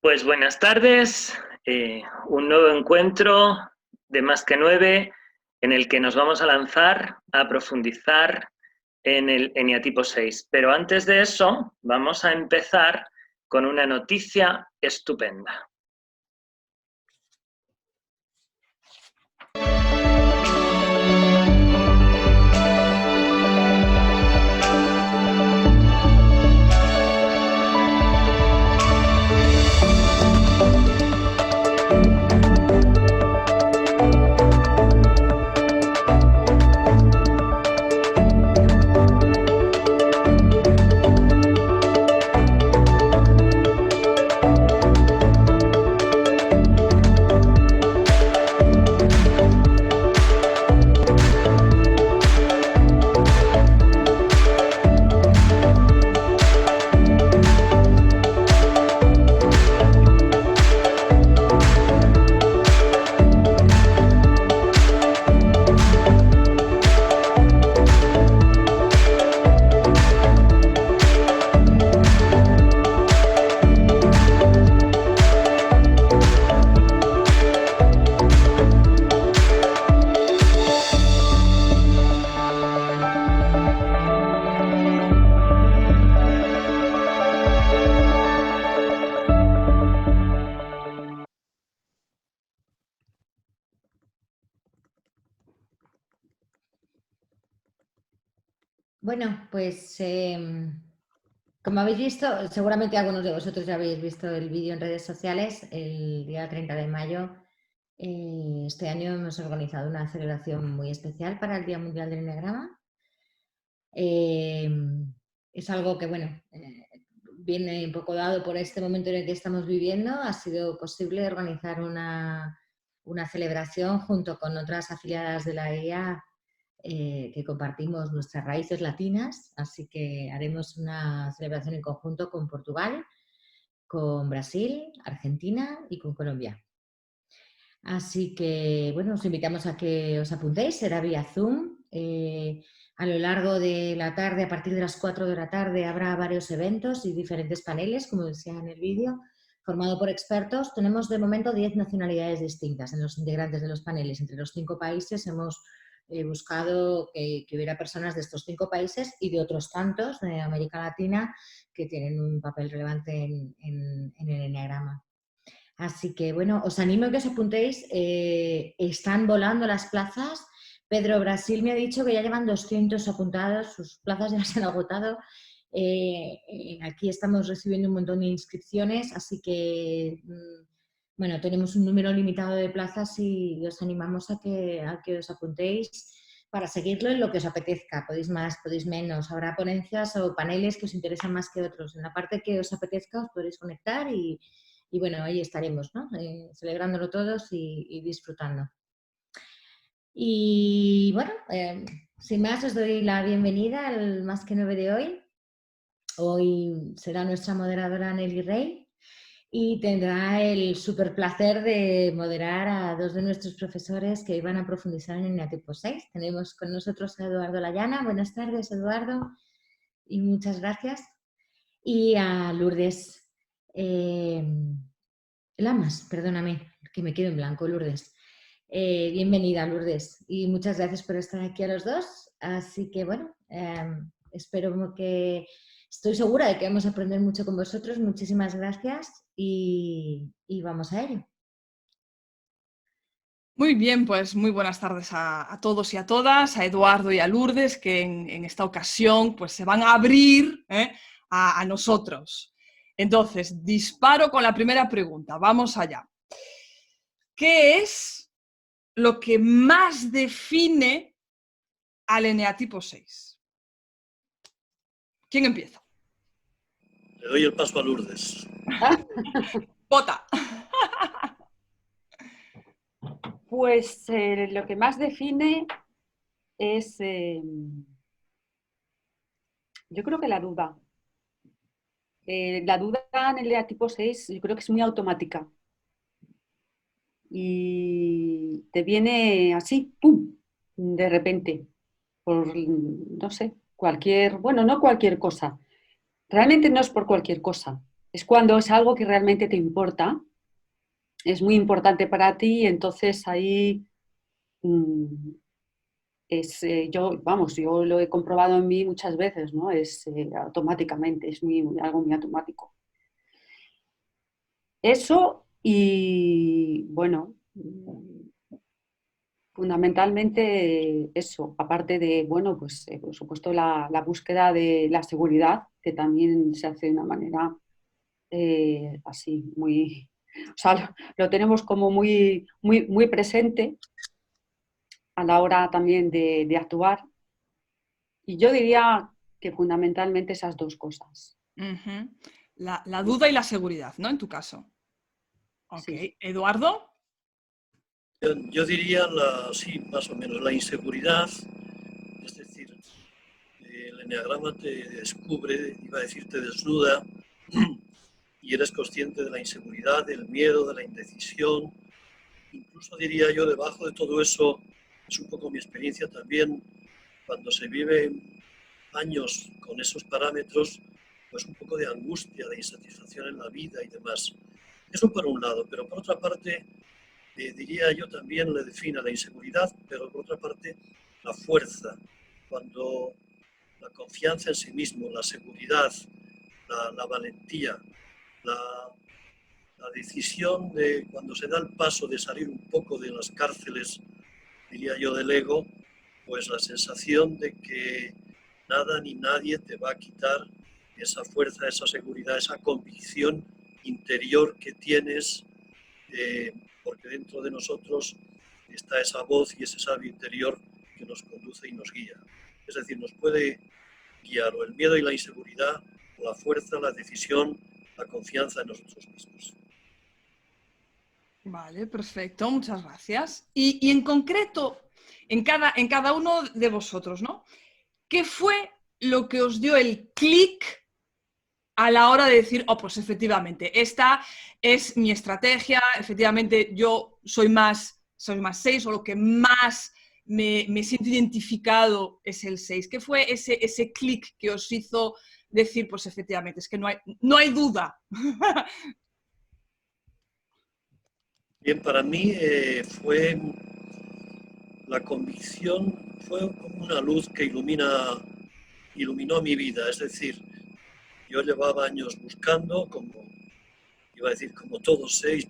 Pues buenas tardes, un nuevo encuentro de Más que 9 en el que nos vamos a lanzar a profundizar en el eneatipo 6. Pero antes de eso, vamos a empezar con una noticia estupenda. Bueno, pues como habéis visto, seguramente algunos de vosotros ya habéis visto el vídeo en redes sociales. El día 30 de mayo, este año hemos organizado una celebración muy especial para el Día Mundial del Eneagrama. Es algo que, bueno, viene un poco dado por este momento en el que estamos viviendo. Ha sido posible organizar una celebración junto con otras afiliadas de la IA que compartimos nuestras raíces latinas, así que haremos una celebración en conjunto con Portugal, con Brasil, Argentina y con Colombia. Así que, bueno, os invitamos a que os apuntéis, será vía Zoom. A lo largo de la tarde, a partir de las 4 de la tarde, habrá varios eventos y diferentes paneles, como decía en el vídeo, formado por expertos. Tenemos de momento 10 nacionalidades distintas en los integrantes de los paneles. Entre los 5 países hemos buscado que hubiera personas de estos 5 países y de otros tantos de América Latina que tienen un papel relevante en el eneagrama. Así que, bueno, os animo a que os apuntéis. Están volando las plazas. Pedro Brasil me ha dicho que ya llevan 200 apuntados, sus plazas ya se han agotado. Aquí estamos recibiendo un montón de inscripciones, así que, bueno, tenemos un número limitado de plazas y os animamos a que os apuntéis para seguirlo en lo que os apetezca. Podéis más, podéis menos. Habrá ponencias o paneles que os interesan más que otros. En la parte que os apetezca os podréis conectar y bueno, ahí estaremos, ¿no? Celebrándolo todos y disfrutando. Y bueno, sin más os doy la bienvenida al Más que 9 de hoy. Hoy será nuestra moderadora Nelly Rey y tendrá el súper placer de moderar a 2 de nuestros profesores que van a profundizar en el eneatipo 6. Tenemos con nosotros a Eduardo Layana. Buenas tardes, Eduardo, y muchas gracias. Y a Lourdes Lamas, perdóname, que me quedo en blanco, Lourdes. Bienvenida, Lourdes, y muchas gracias por estar aquí a los dos. Así que, bueno, espero que... Estoy segura de que vamos a aprender mucho con vosotros. Muchísimas gracias y vamos a ello. Muy bien, pues muy buenas tardes a todos y a todas, a Eduardo y a Lourdes, que en esta ocasión pues se van a abrir a nosotros. Entonces, disparo con la primera pregunta. Vamos allá. ¿Qué es lo que más define al eneatipo 6? ¿Quién empieza? Le doy el paso a Lourdes. Vota. Pues lo que más define es, yo creo que la duda. La duda en el eneatipo 6 yo creo que es muy automática. Y te viene así, ¡pum!, de repente, por, no sé, no cualquier cosa. Realmente no es por cualquier cosa. es cuando es algo que realmente te importa, es muy importante para ti, y entonces ahí yo lo he comprobado en mí muchas veces, ¿no? Es automáticamente, es algo muy automático. Eso y, bueno, fundamentalmente eso, aparte de, bueno, pues por supuesto la búsqueda de la seguridad, que también se hace de una manera así, muy, o sea, lo tenemos como muy, muy, muy presente a la hora también de actuar. Y yo diría que fundamentalmente esas dos cosas. Ujú. La duda y la seguridad, ¿no? En tu caso. Ok. Sí. ¿Eduardo? Yo diría, sí, más o menos, la inseguridad, es decir, el enneagrama te descubre, iba a decir, te desnuda, y eres consciente de la inseguridad, del miedo, de la indecisión. Incluso diría yo, debajo de todo eso, es un poco mi experiencia también, cuando se vive años con esos parámetros, pues un poco de angustia, de insatisfacción en la vida y demás. Eso por un lado, pero por otra parte, diría yo también le define la inseguridad, pero por otra parte la fuerza, cuando la confianza en sí mismo, la seguridad, la valentía, la decisión de cuando se da el paso de salir un poco de las cárceles, diría yo, del ego, pues la sensación de que nada ni nadie te va a quitar esa fuerza, esa seguridad, esa convicción interior que tienes, porque dentro de nosotros está esa voz y ese sabio interior que nos conduce y nos guía. Es decir, nos puede guiar o el miedo y la inseguridad, o la fuerza, la decisión, la confianza en nosotros mismos. Vale, perfecto, muchas gracias. Y en concreto, en cada uno de vosotros, ¿no? ¿Qué fue lo que os dio el clic a la hora de decir, oh, pues efectivamente, esta es mi estrategia, efectivamente yo soy más 6, o lo que más me siento identificado es el 6? ¿Qué fue ese clic que os hizo decir, pues efectivamente, es que no hay duda? Bien, para mí fue la convicción, fue como una luz que iluminó mi vida. Es decir, yo llevaba años buscando, como iba a decir, como todos 6,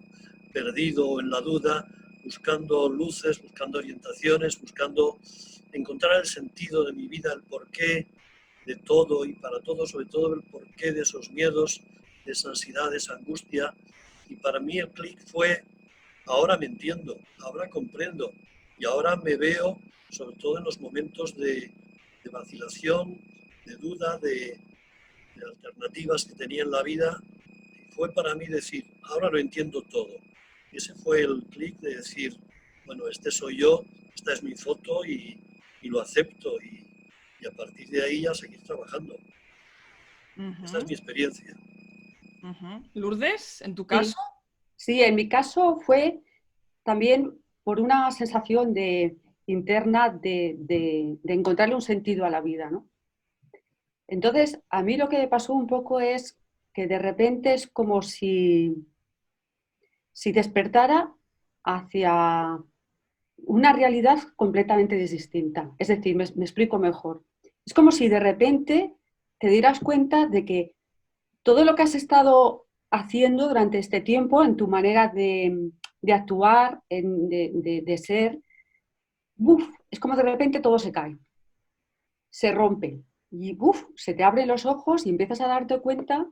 perdido en la duda, buscando luces, buscando orientaciones, buscando encontrar el sentido de mi vida, el porqué de todo y para todo, sobre todo el porqué de esos miedos, de esa ansiedad, de esa angustia. Y para mí el clic fue, ahora me entiendo, ahora comprendo y ahora me veo, sobre todo en los momentos de vacilación, de duda, de alternativas que tenía en la vida. Fue para mí decir, ahora lo entiendo todo. Y ese fue el clic de decir, bueno, este soy yo, esta es mi foto y lo acepto. Y a partir de ahí a seguir trabajando. Esa es mi experiencia. Lourdes, ¿en tu Sí. caso? Sí, en mi caso fue también por una sensación interna de encontrarle un sentido a la vida, ¿no? Entonces, a mí lo que me pasó un poco es que de repente es como si despertara hacia una realidad completamente distinta. Es decir, me explico mejor. Es como si de repente te dieras cuenta de que todo lo que has estado haciendo durante este tiempo en tu manera de actuar, de ser, es como de repente todo se cae, se rompe y se te abren los ojos y empiezas a darte cuenta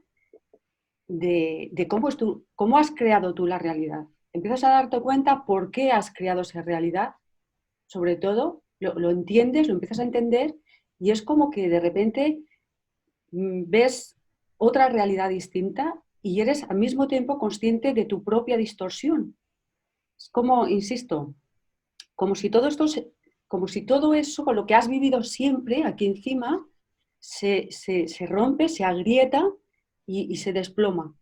de cómo has creado tú la realidad. Empiezas a darte cuenta por qué has creado esa realidad, sobre todo, lo entiendes, lo empiezas a entender y es como que de repente ves otra realidad distinta y eres al mismo tiempo consciente de tu propia distorsión. Es como, insisto, como si todo eso, con lo que has vivido siempre aquí encima, se rompe, se agrieta y se desploma.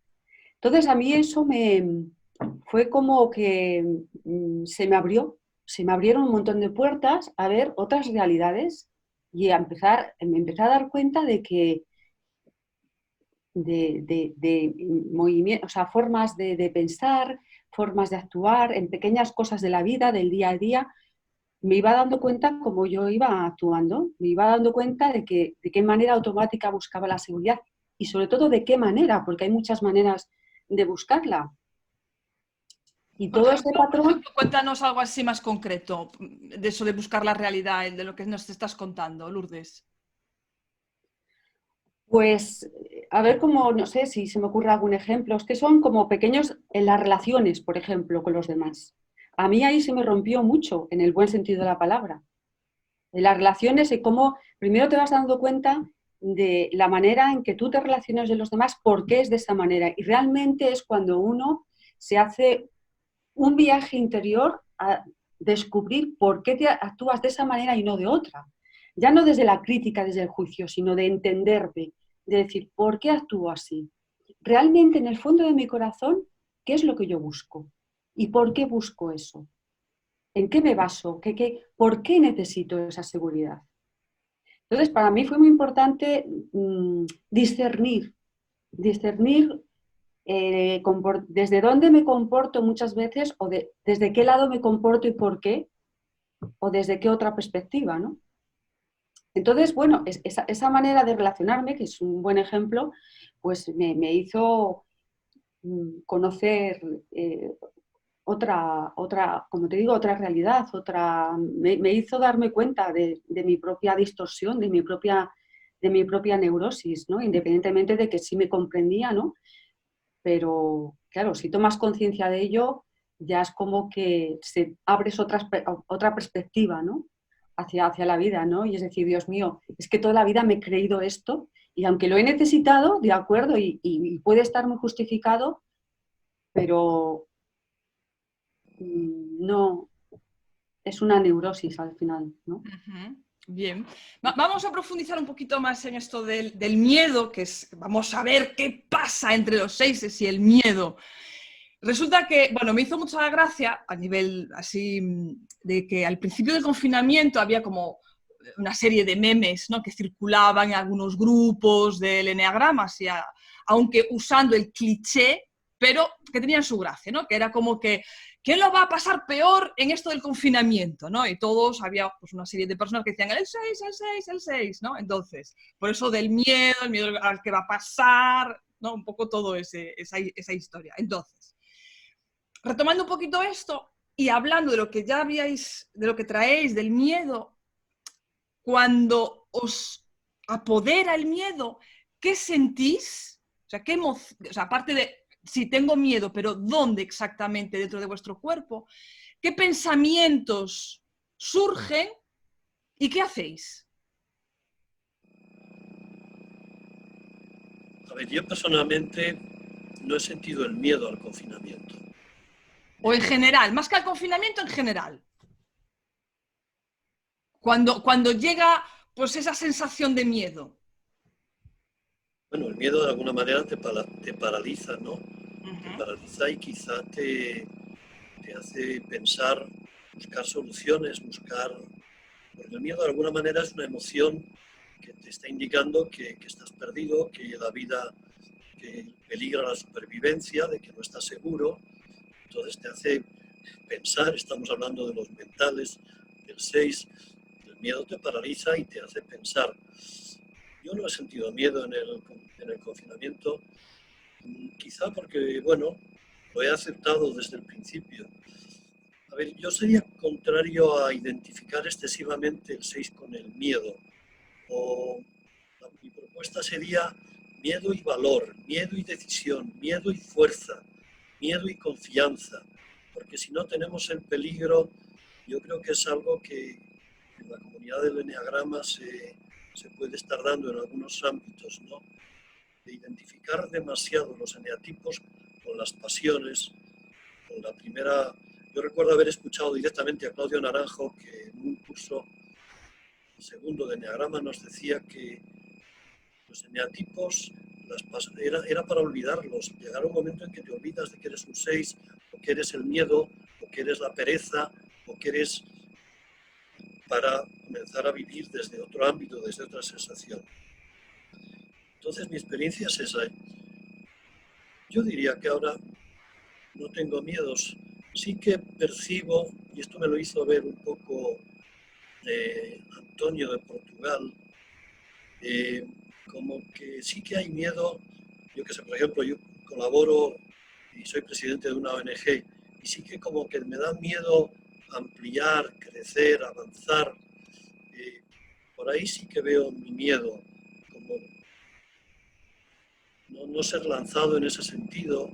Entonces a mí eso fue como que se me abrieron un montón de puertas a ver otras realidades y me empecé a dar cuenta de que de movimiento, o sea, formas de pensar, formas de actuar en pequeñas cosas de la vida, del día a día. Me iba dando cuenta cómo yo iba actuando, me iba dando cuenta de qué manera automática buscaba la seguridad y sobre todo de qué manera, porque hay muchas maneras de buscarla. Y todo ese Por patrón... ejemplo, cuéntanos algo así más concreto de eso de buscar la realidad, de lo que nos estás contando, Lourdes. Pues, a ver cómo, no sé si se me ocurre algún ejemplo, es que son como pequeños en las relaciones, por ejemplo, con los demás. A mí ahí se me rompió mucho, en el buen sentido de la palabra. En las relaciones y cómo primero te vas dando cuenta de la manera en que tú te relacionas de los demás, por qué es de esa manera. Y realmente es cuando uno se hace un viaje interior a descubrir por qué te actúas de esa manera y no de otra. Ya no desde la crítica, desde el juicio, sino de entenderme, de decir, ¿por qué actúo así? Realmente en el fondo de mi corazón, ¿qué es lo que yo busco? ¿Y por qué busco eso? ¿En qué me baso? ¿Por qué necesito esa seguridad? Entonces, para mí fue muy importante discernir desde dónde me comporto muchas veces o desde qué lado me comporto y por qué, o desde qué otra perspectiva, ¿no? Entonces, bueno, esa manera de relacionarme, que es un buen ejemplo, pues me hizo conocer como te digo, otra realidad, me hizo darme cuenta de mi propia distorsión, de mi propia neurosis, ¿no? Independientemente de que sí me comprendía, ¿no? Pero claro, si tomas conciencia de ello, ya es como que abres otra perspectiva, ¿no? Hacia la vida, ¿no? Y es decir, Dios mío, es que toda la vida me he creído esto y aunque lo he necesitado, de acuerdo, y puede estar muy justificado, pero no, es una neurosis al final, ¿no? Bien, vamos a profundizar un poquito más en esto del miedo, vamos a ver qué pasa entre los seises y el miedo. Resulta que, bueno, me hizo mucha gracia a nivel así de que al principio del confinamiento había como una serie de memes, ¿no?, que circulaban en algunos grupos del eneagrama, aunque usando el cliché, pero que tenían su gracia, ¿no? Que era como que ¿quién lo va a pasar peor en esto del confinamiento? ¿No? Y todos, había pues, una serie de personas que decían el 6, el 6, el 6, ¿no? Entonces, por eso del miedo, el miedo al que va a pasar, ¿no? Un poco todo esa historia. Entonces, retomando un poquito esto y hablando de lo que ya habíais, de lo que traéis, del miedo, cuando os apodera el miedo, ¿qué sentís? O sea, aparte de si tengo miedo, pero ¿dónde exactamente dentro de vuestro cuerpo? ¿Qué pensamientos surgen y qué hacéis? A ver, yo personalmente no he sentido el miedo al confinamiento. O en general, más que al confinamiento, en general. Cuando llega pues esa sensación de miedo. Bueno, el miedo de alguna manera te paraliza, ¿no? Te Uh-huh. paraliza y quizá te hace pensar, buscar soluciones, Porque el miedo de alguna manera es una emoción que te está indicando que estás perdido, que la vida, que peligra la supervivencia, de que no estás seguro. Entonces te hace pensar, estamos hablando de los mentales, del 6, el miedo te paraliza y te hace pensar. Yo no he sentido miedo en el confinamiento, quizá porque, bueno, lo he aceptado desde el principio. A ver, yo sería contrario a identificar excesivamente el 6 con el miedo. Mi propuesta sería miedo y valor, miedo y decisión, miedo y fuerza, miedo y confianza. Porque si no tenemos el peligro, yo creo que es algo que en la comunidad del eneagrama se puede estar dando en algunos ámbitos, ¿no? De identificar demasiado los eneatipos con las pasiones, con la primera... Yo recuerdo haber escuchado directamente a Claudio Naranjo que en un curso segundo de eneagrama nos decía que los eneatipos era para olvidarlos. Llegará un momento en que te olvidas de que eres un 6, o que eres el miedo, o que eres la pereza, o que eres para comenzar a vivir desde otro ámbito, desde otra sensación. Entonces mi experiencia es esa. Yo diría que ahora no tengo miedos. Sí que percibo, y esto me lo hizo ver un poco Antonio de Portugal, eh, como que sí que hay miedo. Yo que sé, por ejemplo, yo colaboro y soy presidente de una ONG, y sí que como que me da miedo ampliar, crecer, avanzar. Por ahí sí que veo mi miedo, como no ser lanzado en ese sentido,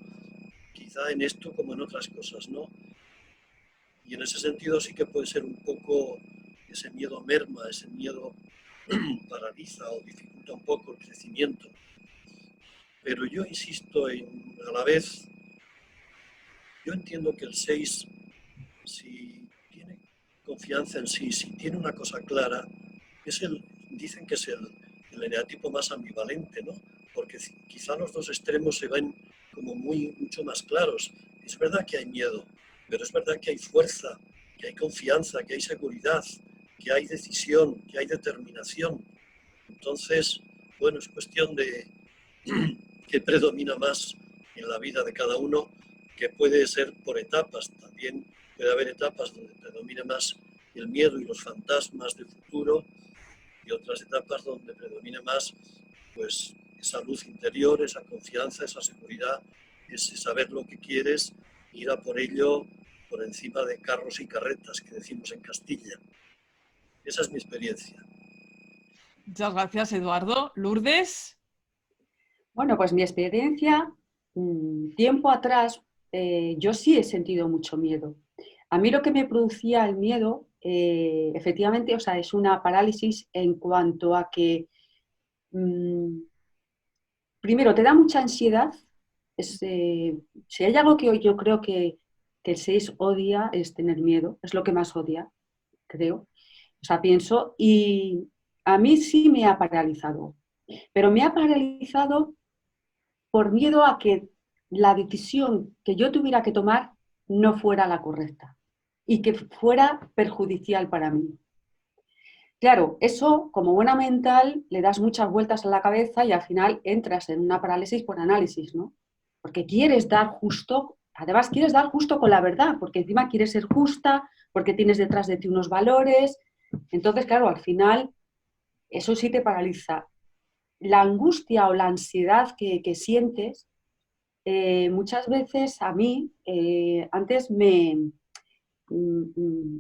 quizá en esto como en otras cosas, ¿no? Y en ese sentido sí que puede ser un poco, ese miedo merma, ese miedo paraliza o dificulta un poco el crecimiento. Pero yo insisto en, a la vez, yo entiendo que el 6, si tiene confianza en sí, si tiene una cosa clara, dicen que es el eneatipo más ambivalente, ¿no? Porque quizá los dos extremos se ven como mucho más claros. Es verdad que hay miedo, pero es verdad que hay fuerza, que hay confianza, que hay seguridad, que hay decisión, que hay determinación. Entonces, bueno, es cuestión de qué predomina más en la vida de cada uno, que puede ser por etapas. También puede haber etapas donde predomine más el miedo y los fantasmas del futuro, y otras etapas donde predomine más pues esa luz interior, esa confianza, esa seguridad, ese saber lo que quieres, ir a por ello por encima de carros y carretas, que decimos en Castilla. Esa es mi experiencia. Muchas gracias, Eduardo. Lourdes. Bueno, pues mi experiencia, tiempo atrás, yo sí he sentido mucho miedo. A mí lo que me producía el miedo, efectivamente, o sea, es una parálisis en cuanto a que, primero, te da mucha ansiedad. Si hay algo que yo creo que el 6 odia, es tener miedo, es lo que más odia, creo. O sea, pienso, y a mí sí me ha paralizado, pero me ha paralizado por miedo a que la decisión que yo tuviera que tomar no fuera la correcta y que fuera perjudicial para mí. Claro, eso como buena mental le das muchas vueltas a la cabeza y al final entras en una parálisis por análisis, ¿no? Porque quieres dar justo, además quieres dar justo con la verdad, porque encima quieres ser justa, porque tienes detrás de ti unos valores. Entonces, claro, al final eso sí te paraliza. La angustia o la ansiedad que sientes, muchas veces a mí antes me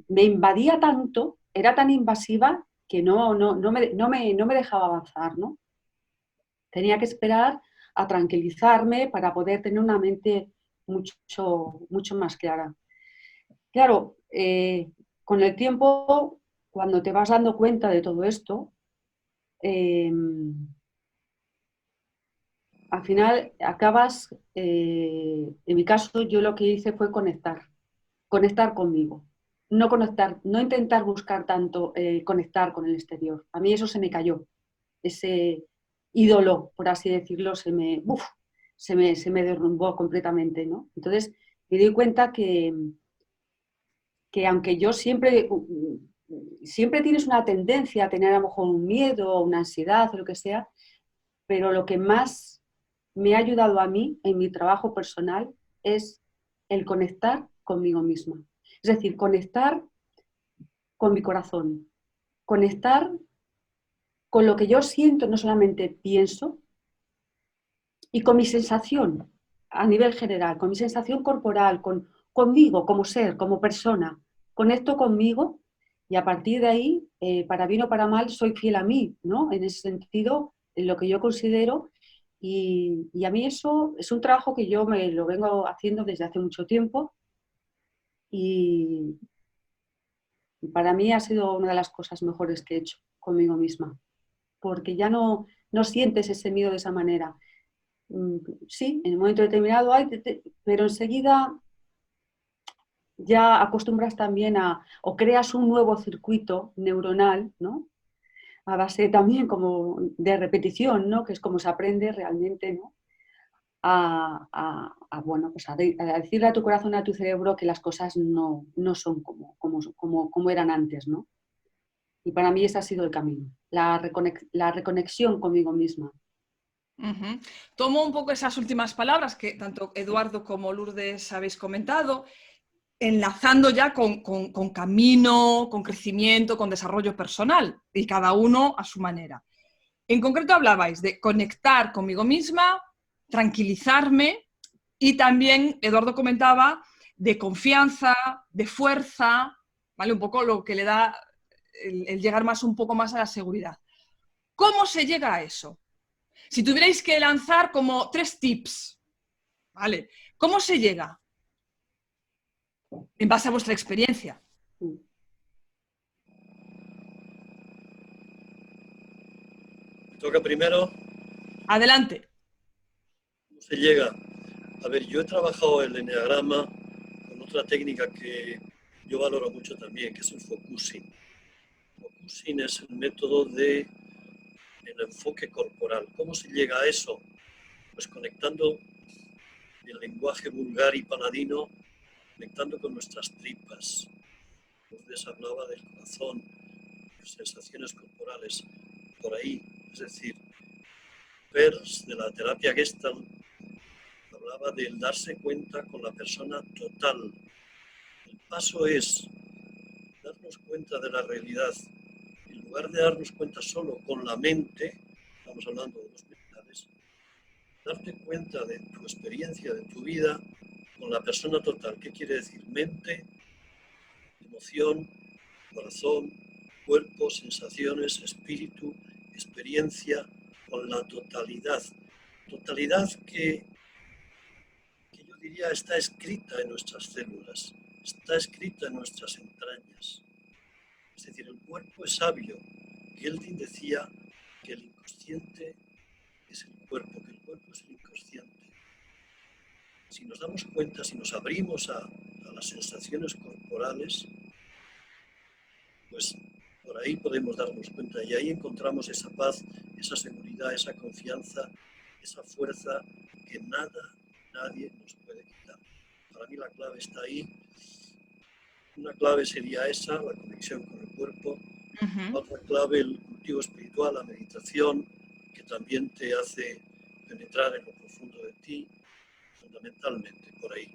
invadía tanto, era tan invasiva que no me dejaba avanzar, ¿no? Tenía que esperar a tranquilizarme para poder tener una mente mucho más clara. Claro, con el tiempo, cuando te vas dando cuenta de todo esto, al final acabas, en mi caso, yo lo que hice fue conectar conmigo. No intentar buscar tanto conectar con el exterior. A mí eso se me cayó. Ese ídolo, por así decirlo, se me derrumbó completamente, ¿no? Entonces me di cuenta que aunque yo siempre tienes una tendencia a tener a lo mejor un miedo, una ansiedad o lo que sea, pero lo que más me ha ayudado a mí en mi trabajo personal es el conectar conmigo misma. Es decir, conectar con mi corazón, conectar con lo que yo siento, no solamente pienso, y con mi sensación a nivel general, con mi sensación corporal, conmigo como ser, como persona. Conecto conmigo y a partir de ahí, para bien o para mal, soy fiel a mí, ¿no? En ese sentido, en lo que yo considero. Y a mí eso es un trabajo que yo me lo vengo haciendo desde hace mucho tiempo y para mí ha sido una de las cosas mejores que he hecho conmigo misma, porque ya no sientes ese miedo de esa manera. Sí, en un momento determinado hay, pero enseguida ya acostumbras también o creas un nuevo circuito neuronal, ¿no? A base también como de repetición, ¿no? Que es como se aprende realmente, ¿no? Bueno, pues a decirle a tu corazón, a tu cerebro que las cosas no son como eran antes, ¿no? Y para mí ese ha sido el camino, la reconexión conmigo misma. Ujú. Tomo un poco esas últimas palabras que tanto Eduardo como Lourdes habéis comentado, enlazando ya con camino, con crecimiento, con desarrollo personal, y cada uno a su manera. En concreto hablabais de conectar conmigo misma, tranquilizarme, y también Eduardo comentaba de confianza, de fuerza, ¿vale? Un poco lo que le da el llegar más, un poco más a la seguridad. ¿Cómo se llega a eso? Si tuvierais que lanzar como 3 tips, ¿vale? ¿Cómo se llega? En base a vuestra experiencia. Me toca primero. Adelante. ¿Cómo se llega? A ver, yo he trabajado el eneagrama con otra técnica que yo valoro mucho también, que es el focusing. Focusing es el método del enfoque corporal. ¿Cómo se llega a eso? Pues conectando el lenguaje vulgar y paladino, conectando con nuestras tripas. Entonces hablaba del corazón, sensaciones corporales, por ahí. Es decir, Peirce, de la terapia Gestalt, hablaba del darse cuenta con la persona total. El paso es darnos cuenta de la realidad. En lugar de darnos cuenta solo con la mente, estamos hablando de dos mentales, darte cuenta de tu experiencia, de tu vida, con la persona total. ¿Qué quiere decir? Mente, emoción, corazón, cuerpo, sensaciones, espíritu, experiencia, con la totalidad. Totalidad que yo diría está escrita en nuestras células, está escrita en nuestras entrañas. Es decir, el cuerpo es sabio. Gielding decía que el inconsciente es el cuerpo, que el cuerpo es el inconsciente. Si nos damos cuenta, si nos abrimos a las sensaciones corporales, pues por ahí podemos darnos cuenta y ahí encontramos esa paz, esa seguridad, esa confianza, esa fuerza que nada, nadie nos puede quitar. Para mí la clave está ahí. Una clave sería esa, la conexión con el cuerpo. Otra clave, el cultivo espiritual, la meditación, que también te hace penetrar en lo profundo de ti, fundamentalmente por ahí.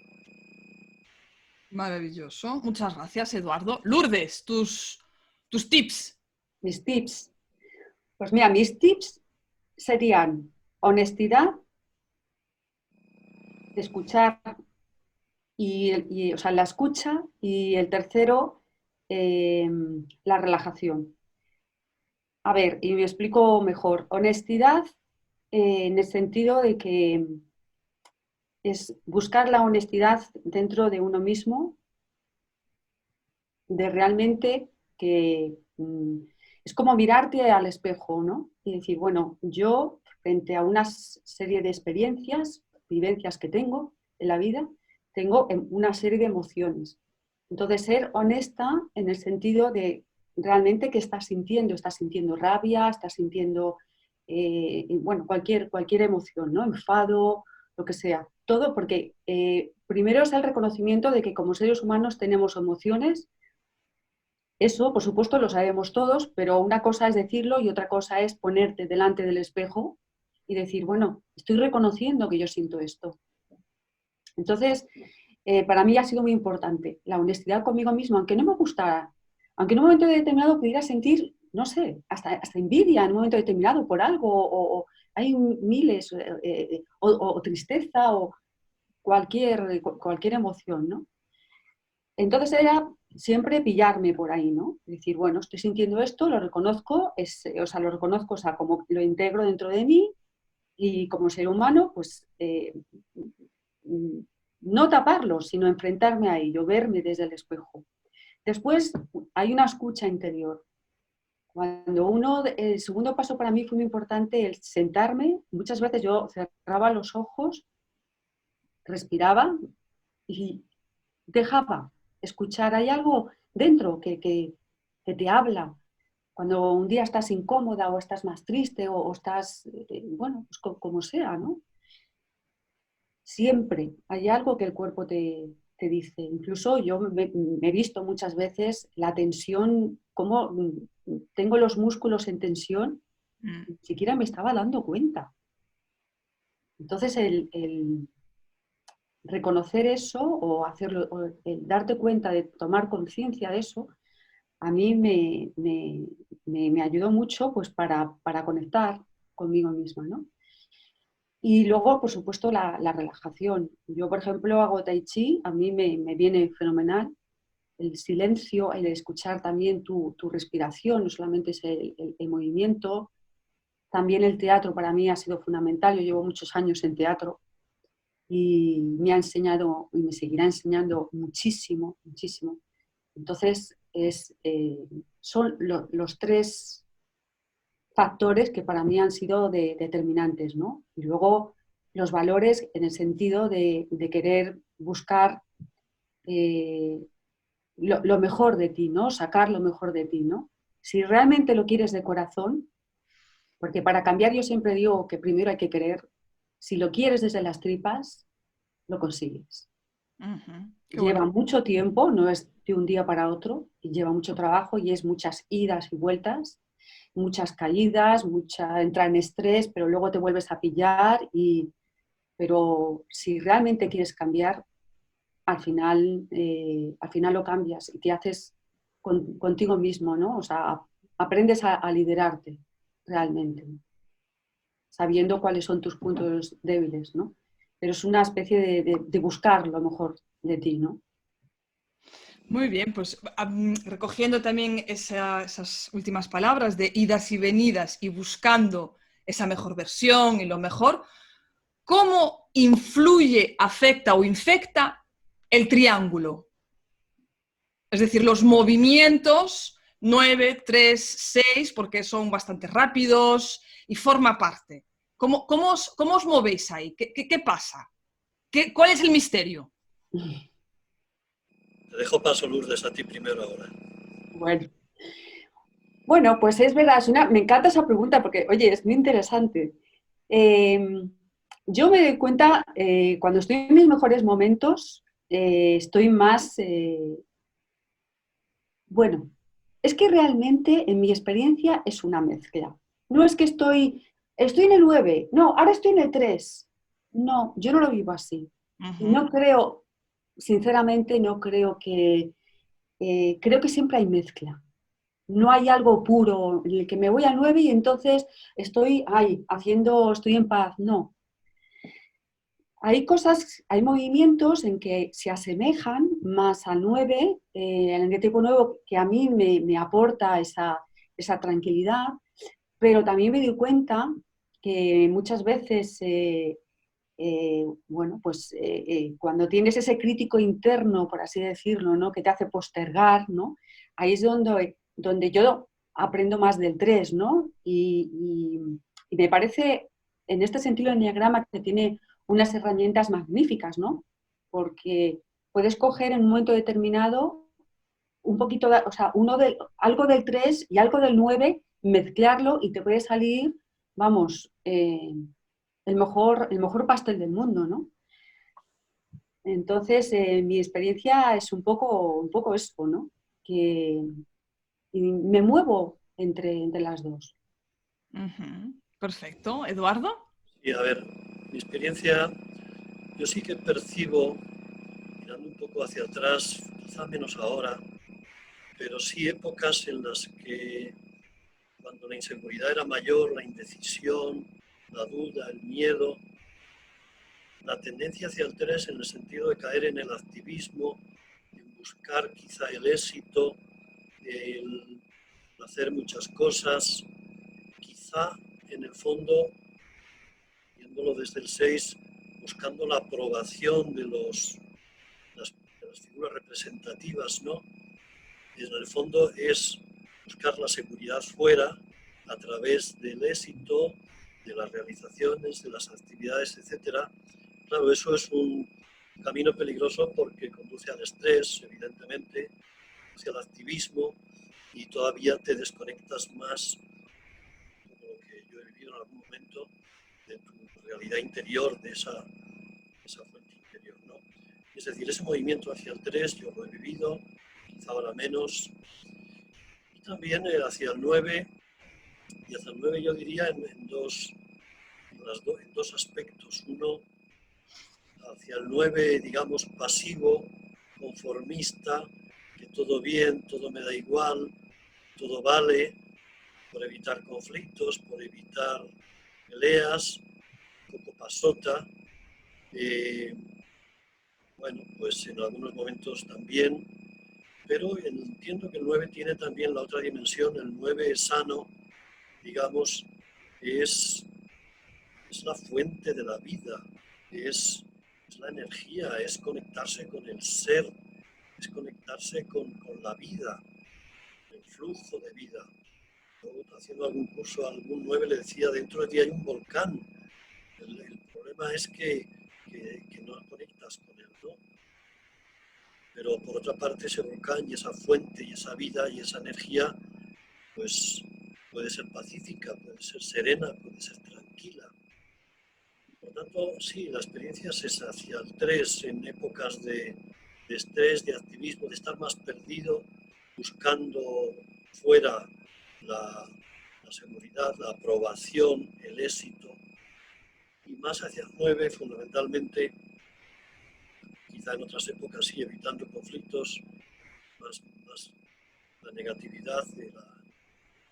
Maravilloso. Muchas gracias, Eduardo. Lourdes, tus tips. Mis tips. Pues mira, mis tips serían honestidad, escuchar o sea, la escucha, y el tercero, la relajación. A ver, y me explico mejor. Honestidad en el sentido de que es buscar la honestidad dentro de uno mismo, de realmente que es como mirarte al espejo, ¿no? Y decir, bueno, yo frente a una serie de experiencias, vivencias que tengo en la vida, tengo una serie de emociones. Entonces, ser honesta en el sentido de realmente qué estás sintiendo rabia, estás sintiendo, bueno, cualquier emoción, ¿no? Enfado, lo que sea. Todo porque primero es el reconocimiento de que como seres humanos tenemos emociones. Eso, por supuesto, lo sabemos todos, pero una cosa es decirlo y otra cosa es ponerte delante del espejo y decir, bueno, estoy reconociendo que yo siento esto. Entonces, para mí ha sido muy importante la honestidad conmigo misma, aunque no me gustara, aunque en un momento determinado pudiera sentir, no sé, hasta envidia en un momento determinado por algo, o hay miles, o tristeza, o cualquier emoción, ¿no? Entonces era siempre pillarme por ahí, ¿no? Decir, bueno, estoy sintiendo esto, lo reconozco, como lo integro dentro de mí, y como ser humano, pues no taparlo, sino enfrentarme a ello, verme desde el espejo. Después hay una escucha interior. El segundo paso para mí fue muy importante, el sentarme. Muchas veces yo cerraba los ojos, respiraba y dejaba escuchar. Hay algo dentro que te habla. Cuando un día estás incómoda o estás más triste o estás, bueno, pues como sea, ¿no? Siempre hay algo que el cuerpo te dice. Incluso yo me he visto muchas veces la tensión, cómo tengo los músculos en tensión, ni siquiera me estaba dando cuenta. Entonces, el reconocer eso o hacerlo, o el darte cuenta de tomar conciencia de eso, a mí me ayudó mucho pues, para conectar conmigo misma, ¿no? Y luego, por supuesto, la relajación. Yo, por ejemplo, hago tai chi, a mí me viene fenomenal. El silencio, el escuchar también tu respiración, no solamente es el movimiento. También el teatro para mí ha sido fundamental. Yo llevo muchos años en teatro y me ha enseñado y me seguirá enseñando muchísimo, muchísimo. Entonces, son los tres factores que para mí han sido determinantes, ¿no? Y luego los valores en el sentido de querer buscar lo mejor de ti, ¿no? Sacar lo mejor de ti, ¿no? Si realmente lo quieres de corazón, porque para cambiar yo siempre digo que primero hay que querer, si lo quieres desde las tripas, lo consigues. Lleva mucho tiempo, no es de un día para otro, y lleva mucho trabajo y es muchas idas y vueltas, muchas caídas, entrar en estrés, pero luego te vuelves a pillar. Pero si realmente quieres cambiar, al final lo cambias y te haces contigo mismo, ¿no? O sea, aprendes a liderarte realmente, sabiendo cuáles son tus puntos débiles, ¿no? Pero es una especie de buscar lo mejor de ti, ¿no? Muy bien, pues recogiendo también esas últimas palabras de idas y venidas y buscando esa mejor versión y lo mejor, ¿cómo influye, afecta o infecta el triángulo? Es decir, los movimientos 9, 3, 6, porque son bastante rápidos y forma parte. ¿Cómo os movéis ahí? ¿Qué pasa? ¿Cuál es el misterio? Te dejo paso, Lourdes, a ti primero ahora. Bueno, pues es verdad, me encanta esa pregunta porque, oye, es muy interesante. Yo me doy cuenta, cuando estoy en mis mejores momentos, estoy más... bueno, es que realmente en mi experiencia es una mezcla. No es que estoy en el 9, no, ahora estoy en el 3. No, yo no lo vivo así. Y no creo, sinceramente, no creo que... creo que siempre hay mezcla. No hay algo puro en el que me voy a 9 y entonces estoy en paz. No. Hay movimientos en que se asemejan más al 9, el arquetipo 9, que a mí me aporta esa tranquilidad, pero también me doy cuenta que muchas veces, cuando tienes ese crítico interno, por así decirlo, ¿no? Que te hace postergar, ¿no? Ahí es donde yo aprendo más del 3, ¿no? Y me parece, en este sentido, el enneagrama que tiene unas herramientas magníficas, ¿no? Porque puedes coger en un momento determinado un poquito, algo del 3 y algo del 9, mezclarlo y te puede salir, vamos, el mejor pastel del mundo, ¿no? Entonces, mi experiencia es un poco esto, ¿no? Que me muevo entre las dos. Perfecto. ¿Eduardo? Sí, a ver, mi experiencia, yo sí que percibo, mirando un poco hacia atrás, quizá menos ahora, pero sí épocas en las que cuando la inseguridad era mayor, la indecisión, la duda, el miedo, la tendencia hacia el 3 en el sentido de caer en el activismo, en buscar quizá el éxito, el hacer muchas cosas, quizá en el fondo, viéndolo desde el 6, buscando la aprobación de las figuras representativas, ¿no? Y en el fondo es buscar la seguridad fuera a través del éxito, de las realizaciones, de las actividades, etc. Claro, eso es un camino peligroso porque conduce al estrés, evidentemente, hacia el activismo y todavía te desconectas más, como lo que yo he vivido en algún momento, de tu realidad interior, de esa fuente interior, ¿no? Es decir, ese movimiento hacia el 3 yo lo he vivido, quizá ahora menos, y también hacia el 9, y hacia el 9 yo diría en dos en dos aspectos. Uno, hacia el 9, digamos, pasivo, conformista, que todo bien, todo me da igual, todo vale, por evitar conflictos, por evitar peleas, un poco pasota. Bueno, pues en algunos momentos también, pero entiendo que el 9 tiene también la otra dimensión. El 9 es sano, digamos, es la fuente de la vida, es la energía, es conectarse con el ser, es conectarse con la vida, el flujo de vida. Yo, haciendo algún curso a algún 9 le decía, dentro de ti hay un volcán. El problema es que no conectas con él, ¿no? Pero por otra parte ese volcán y esa fuente y esa vida y esa energía, pues puede ser pacífica, puede ser serena, puede ser tranquila. Por tanto, sí, la experiencia es hacia el 3 en épocas de estrés, de activismo, de estar más perdido, buscando fuera la seguridad, la aprobación, el éxito. Y más hacia el 9, fundamentalmente, quizá en otras épocas sí, evitando conflictos, más la negatividad, el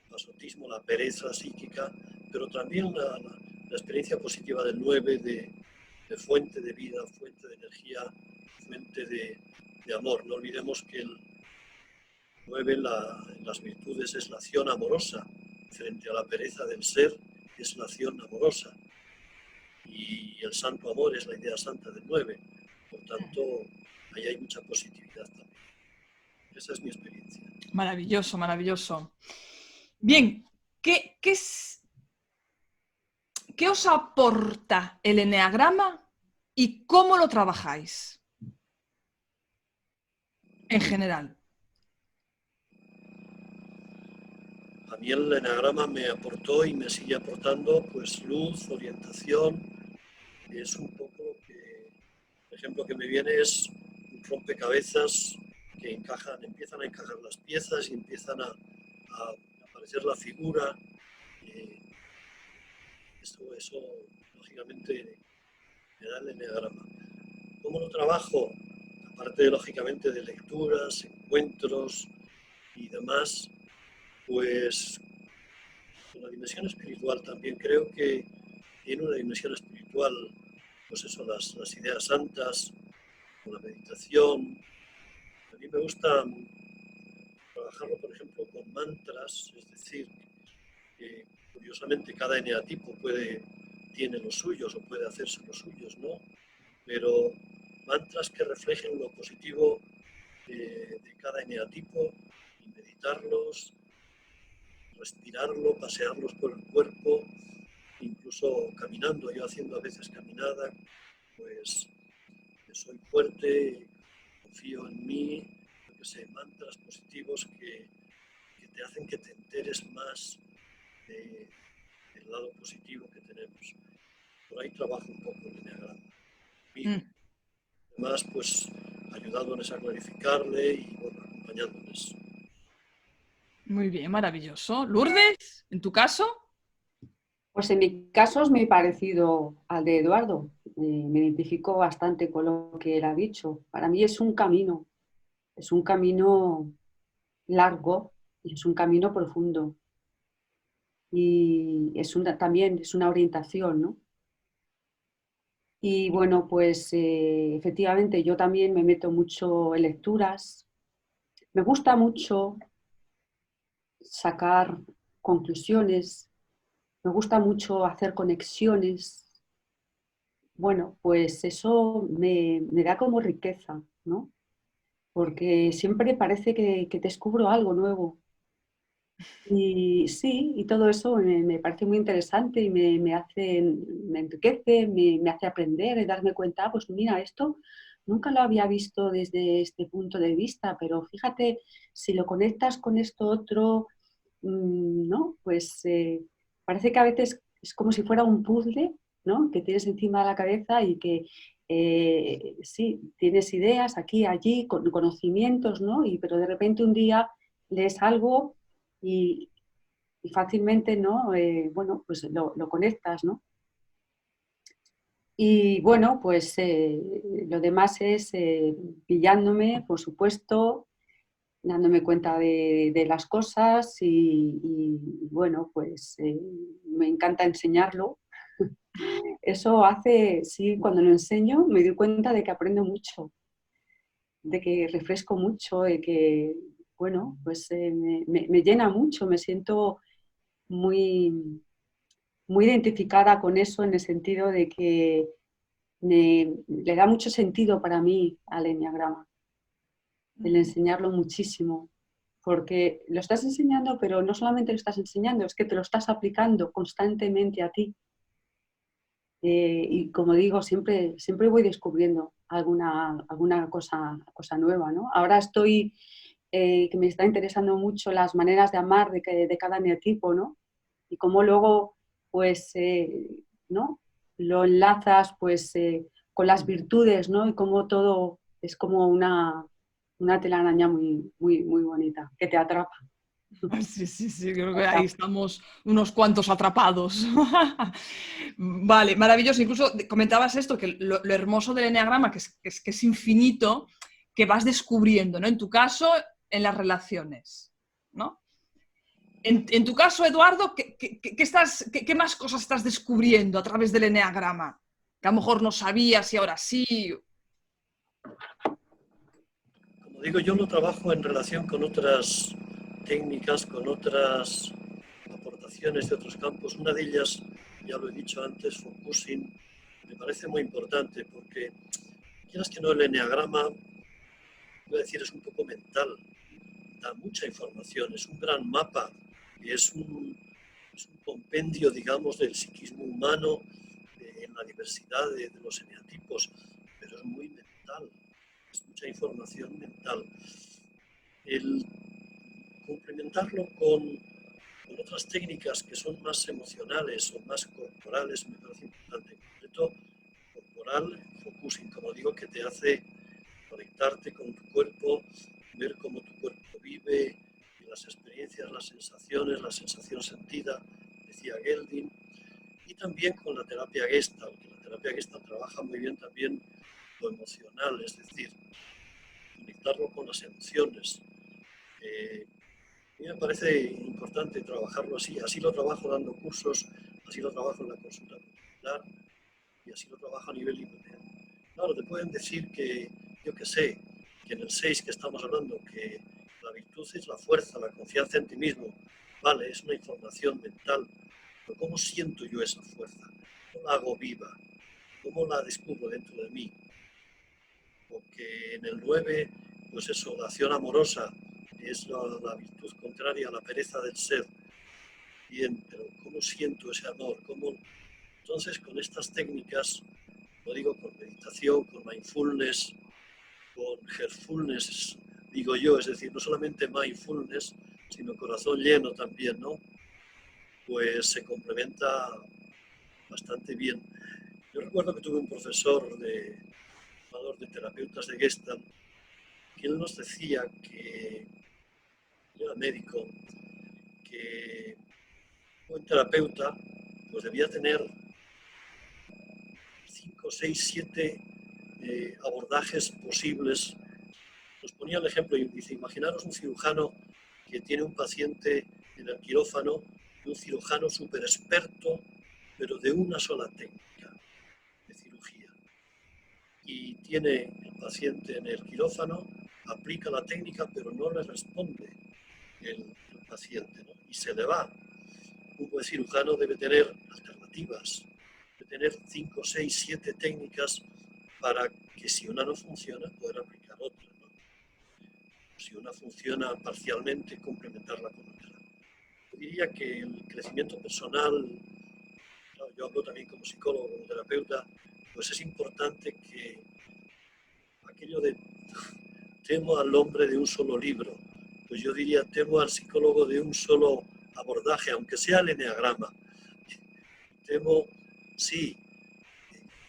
pasotismo, la pereza psíquica, pero también la experiencia positiva del 9 de fuente de vida, fuente de energía, fuente de amor. No olvidemos que el 9 en las virtudes es la acción amorosa, frente a la pereza del ser es la acción amorosa. Y el santo amor es la idea santa del 9. Por tanto, ahí hay mucha positividad también. Esa es mi experiencia. Maravilloso, maravilloso. Bien, ¿qué os aporta el eneagrama y cómo lo trabajáis en general? A mí el eneagrama me aportó y me sigue aportando pues luz, orientación. Es un poco lo que, el ejemplo que me viene es un rompecabezas que empiezan a encajar las piezas y empiezan a aparecer la figura. Eso lógicamente me da el eneagrama. ¿Cómo lo trabajo? Aparte, lógicamente, de lecturas, encuentros y demás, pues con la dimensión espiritual también creo que tiene una dimensión espiritual, pues eso, las ideas santas, con la meditación. A mí me gusta trabajarlo, por ejemplo, con mantras, es decir, que curiosamente cada eneatipo tiene los suyos o puede hacerse los suyos, ¿no? Pero mantras que reflejen lo positivo de cada eneatipo y meditarlos, respirarlo, pasearlos por el cuerpo, incluso caminando, yo haciendo a veces caminada, pues soy fuerte, confío en mí, yo que sé, mantras positivos que te hacen que te enteres más del lado positivo que tenemos. Por ahí trabajo un poco el eneagrama. Además, pues ayudándoles a clarificarle y bueno, acompañándoles. Muy bien, maravilloso. Lourdes, ¿en tu caso? Pues en mi caso es muy parecido al de Eduardo. Me identifico bastante con lo que él ha dicho. Para mí es un camino largo y es un camino profundo. Y también es una orientación, ¿no? Y bueno, pues efectivamente yo también me meto mucho en lecturas. Me gusta mucho sacar conclusiones, me gusta mucho hacer conexiones. Bueno, pues eso me da como riqueza, ¿no? Porque siempre parece que descubro algo nuevo. Y sí, y todo eso me parece muy interesante y me enriquece, me hace aprender y darme cuenta, pues mira, esto nunca lo había visto desde este punto de vista, pero fíjate, si lo conectas con esto otro, ¿no? Pues parece que a veces es como si fuera un puzzle, ¿no? Que tienes encima de la cabeza y que sí, tienes ideas aquí, allí, conocimientos, ¿no? Pero de repente un día lees algo y fácilmente, ¿no? Bueno, pues lo conectas, ¿no? Y bueno, pues lo demás es pillándome, por supuesto, dándome cuenta de las cosas y, bueno, pues me encanta enseñarlo. Eso hace, sí, cuando lo enseño me doy cuenta de que aprendo mucho, de que refresco mucho, de que, bueno, pues me llena mucho, me siento muy, muy identificada con eso en el sentido de que le da mucho sentido para mí al eneagrama, el enseñarlo muchísimo, porque lo estás enseñando, pero no solamente lo estás enseñando, es que te lo estás aplicando constantemente a ti. Y como digo, siempre voy descubriendo alguna cosa nueva, ¿no? Ahora estoy, que me está interesando mucho las maneras de amar de cada eneatipo, ¿no? Y cómo luego, pues, ¿no? Lo enlazas, pues, con las virtudes, ¿no? Y cómo todo es como una telaraña muy bonita, que te atrapa. Sí, sí, sí, creo que ahí estamos unos cuantos atrapados. Vale, maravilloso. Incluso comentabas esto, que lo hermoso del eneagrama, que es infinito, que vas descubriendo, ¿no? En tu caso, en las relaciones, ¿no? En tu caso, Eduardo, ¿qué más cosas estás descubriendo a través del eneagrama? Que a lo mejor no sabías y ahora sí. Como digo, yo lo trabajo en relación con otras técnicas, con otras aportaciones de otros campos. Una de ellas, ya lo he dicho antes, focusing, me parece muy importante porque, quieras que no, el eneagrama, voy a decir, es un poco mental, da mucha información, es un gran mapa, y es un compendio, digamos, del psiquismo humano en la diversidad de los eneatipos, pero es muy mental, es mucha información mental. El complementarlo con otras técnicas que son más emocionales o más corporales me parece importante. En concreto, corporal, focusing, como digo, que te hace conectarte con tu cuerpo, ver cómo tu cuerpo vive, las experiencias, las sensaciones, la sensación sentida, decía Gelding, y también con la terapia Gestalt, que la terapia Gestalt trabaja muy bien también lo emocional, es decir, conectarlo con las emociones. A mí me parece importante trabajarlo así, así lo trabajo dando cursos, así lo trabajo en la consulta particular y así lo trabajo a nivel individual. Claro, te pueden decir que, yo qué sé, que en el 6 que estamos hablando, que la virtud es la fuerza, la confianza en ti mismo. Vale, es una información mental, pero ¿cómo siento yo esa fuerza? ¿Cómo la hago viva? ¿Cómo la descubro dentro de mí? Porque en el 9, pues eso, la acción amorosa es la virtud contraria a la pereza del ser. Bien, pero ¿cómo siento ese amor? ¿Cómo? Entonces, con estas técnicas, lo digo, con meditación, con mindfulness, con heartfulness, digo yo, es decir, no solamente mindfulness, sino corazón lleno también, ¿no? Pues se complementa bastante bien. Yo recuerdo que tuve un profesor formador de terapeutas de Gestalt, que él nos decía que, era médico, que un terapeuta pues debía tener 5, 6, 7 abordajes posibles. Nos ponía el ejemplo y dice, imaginaros un cirujano que tiene un paciente en el quirófano, un cirujano súper experto, pero de una sola técnica de cirugía. Y tiene el paciente en el quirófano, aplica la técnica, pero no le responde el paciente, ¿no? Y se le va. Un buen cirujano debe tener alternativas, debe tener 5, 6, 7 técnicas para que si una no funciona, poder aplicar otra, ¿no? Si una funciona parcialmente, complementarla con otra. Yo diría que el crecimiento personal, claro, yo hablo también como psicólogo, como terapeuta, pues es importante que aquello de temo al hombre de un solo libro, pues yo diría temo al psicólogo de un solo abordaje, aunque sea el eneagrama. Temo, sí,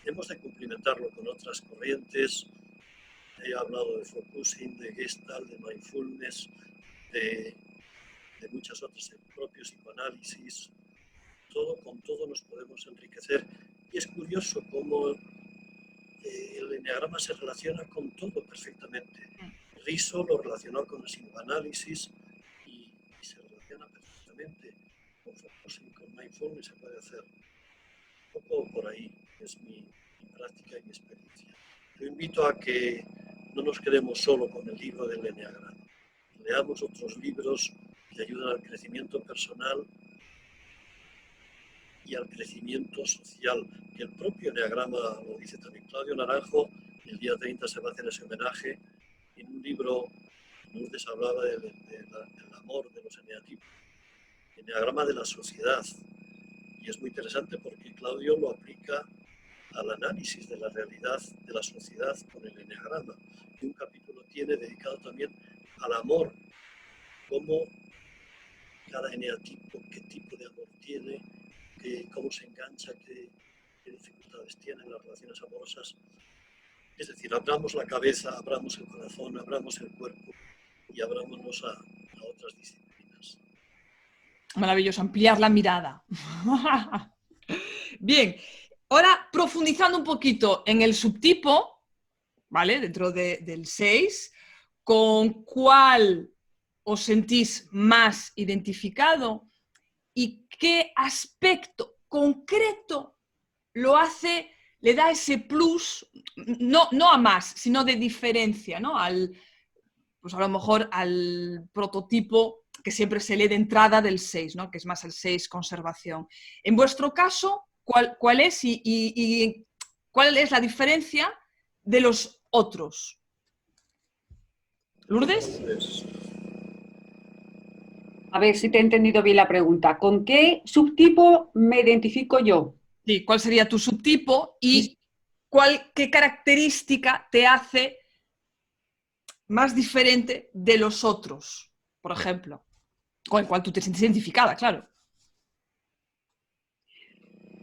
hemos de complementarlo con otras corrientes. He hablado de focusing, de Gestalt, de mindfulness, de muchas otras, el propio psicoanálisis. Con todo nos podemos enriquecer, Y es curioso cómo el eneagrama se relaciona con todo perfectamente. Riso lo relacionó con el psicoanálisis y se relaciona perfectamente con Focusing, con Mindfulness, se puede hacer. Un poco por ahí es mi práctica y mi experiencia. Yo invito a que no nos quedemos solo con el libro del eneagrama. Leamos otros libros que ayudan al crecimiento personal y al crecimiento social, que el propio eneagrama lo dice también. Claudio Naranjo, el día 30 se va a hacer ese homenaje. En un libro, Lourdes hablaba del amor de los eneatipos, el eneagrama de la sociedad. Y es muy interesante porque Claudio lo aplica al análisis de la realidad de la sociedad con el eneagrama. Y un capítulo tiene dedicado también al amor, cómo cada eneatipo, qué tipo de amor tiene, cómo se engancha, qué dificultades tiene en las relaciones amorosas. Es decir, abramos la cabeza, abramos el corazón, abramos el cuerpo y abrámonos a otras disciplinas. Maravilloso, ampliar la mirada. Bien, ahora profundizando un poquito en el subtipo, ¿vale? Dentro del 6, ¿con cuál os sentís más identificado y qué aspecto concreto lo hace, le da ese plus, no a más, sino de diferencia, ¿no? Pues a lo mejor al prototipo que siempre se lee de entrada del 6, ¿no? Que es más el 6 conservación. En vuestro caso, ¿cuál es y cuál es la diferencia de los otros? ¿Lourdes? A ver si te he entendido bien la pregunta. ¿Con qué subtipo me identifico yo? Sí, ¿cuál sería tu subtipo y qué característica te hace más diferente de los otros, por ejemplo? Con el cual tú te sientes identificada, claro.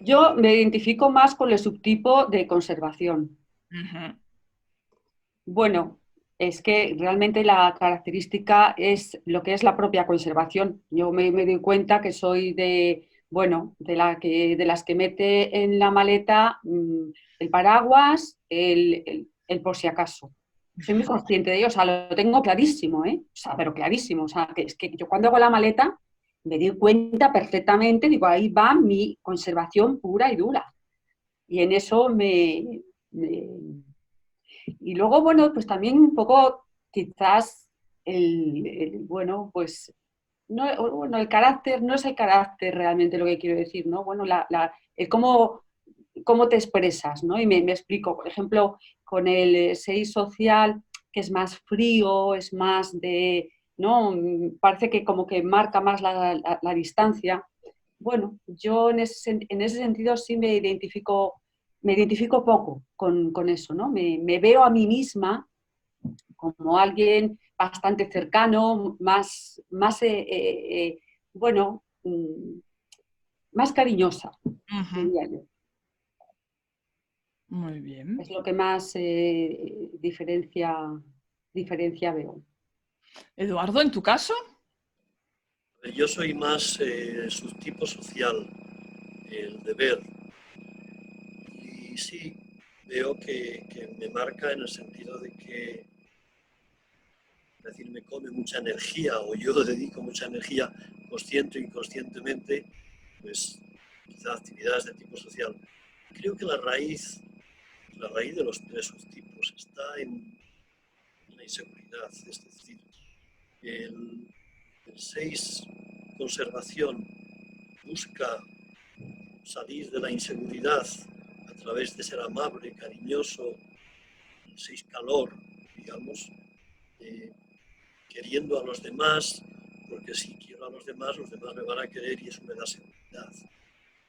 Yo me identifico más con el subtipo de conservación. Uh-huh. Bueno, es que realmente la característica es lo que es la propia conservación. Yo me doy cuenta que soy de las que mete en la maleta el paraguas, el por si acaso. Soy muy consciente de ello, o sea, lo tengo clarísimo, ¿eh? O sea, pero clarísimo. O sea, que es que yo cuando hago la maleta me doy cuenta perfectamente, digo, ahí va mi conservación pura y dura. Y en eso y luego, bueno, pues también un poco quizás bueno, pues bueno, el carácter, no es el carácter realmente lo que quiero decir, ¿no? Bueno, el cómo te expresas, ¿no? Y me explico, por ejemplo, con el 6 social, que es más frío, es más de, ¿no? Parece que como que marca más la distancia. Bueno, yo en ese sentido sí me identifico poco con eso, ¿no? Me veo a mí misma como alguien bastante cercano, bueno, más cariñosa, diría yo. Muy bien. Es lo que más diferencia veo. Eduardo, ¿en tu caso? Yo soy más subtipo social, el deber. Y sí, veo que me marca en el sentido de que, es decir, me come mucha energía o yo dedico mucha energía consciente o inconscientemente, pues quizá actividades de tipo social. Creo que la raíz de los tres subtipos está en la inseguridad, es decir, el 6 conservación busca salir de la inseguridad a través de ser amable, cariñoso, el 6 calor, digamos, queriendo a los demás, porque si quiero a los demás me van a querer y eso me da seguridad,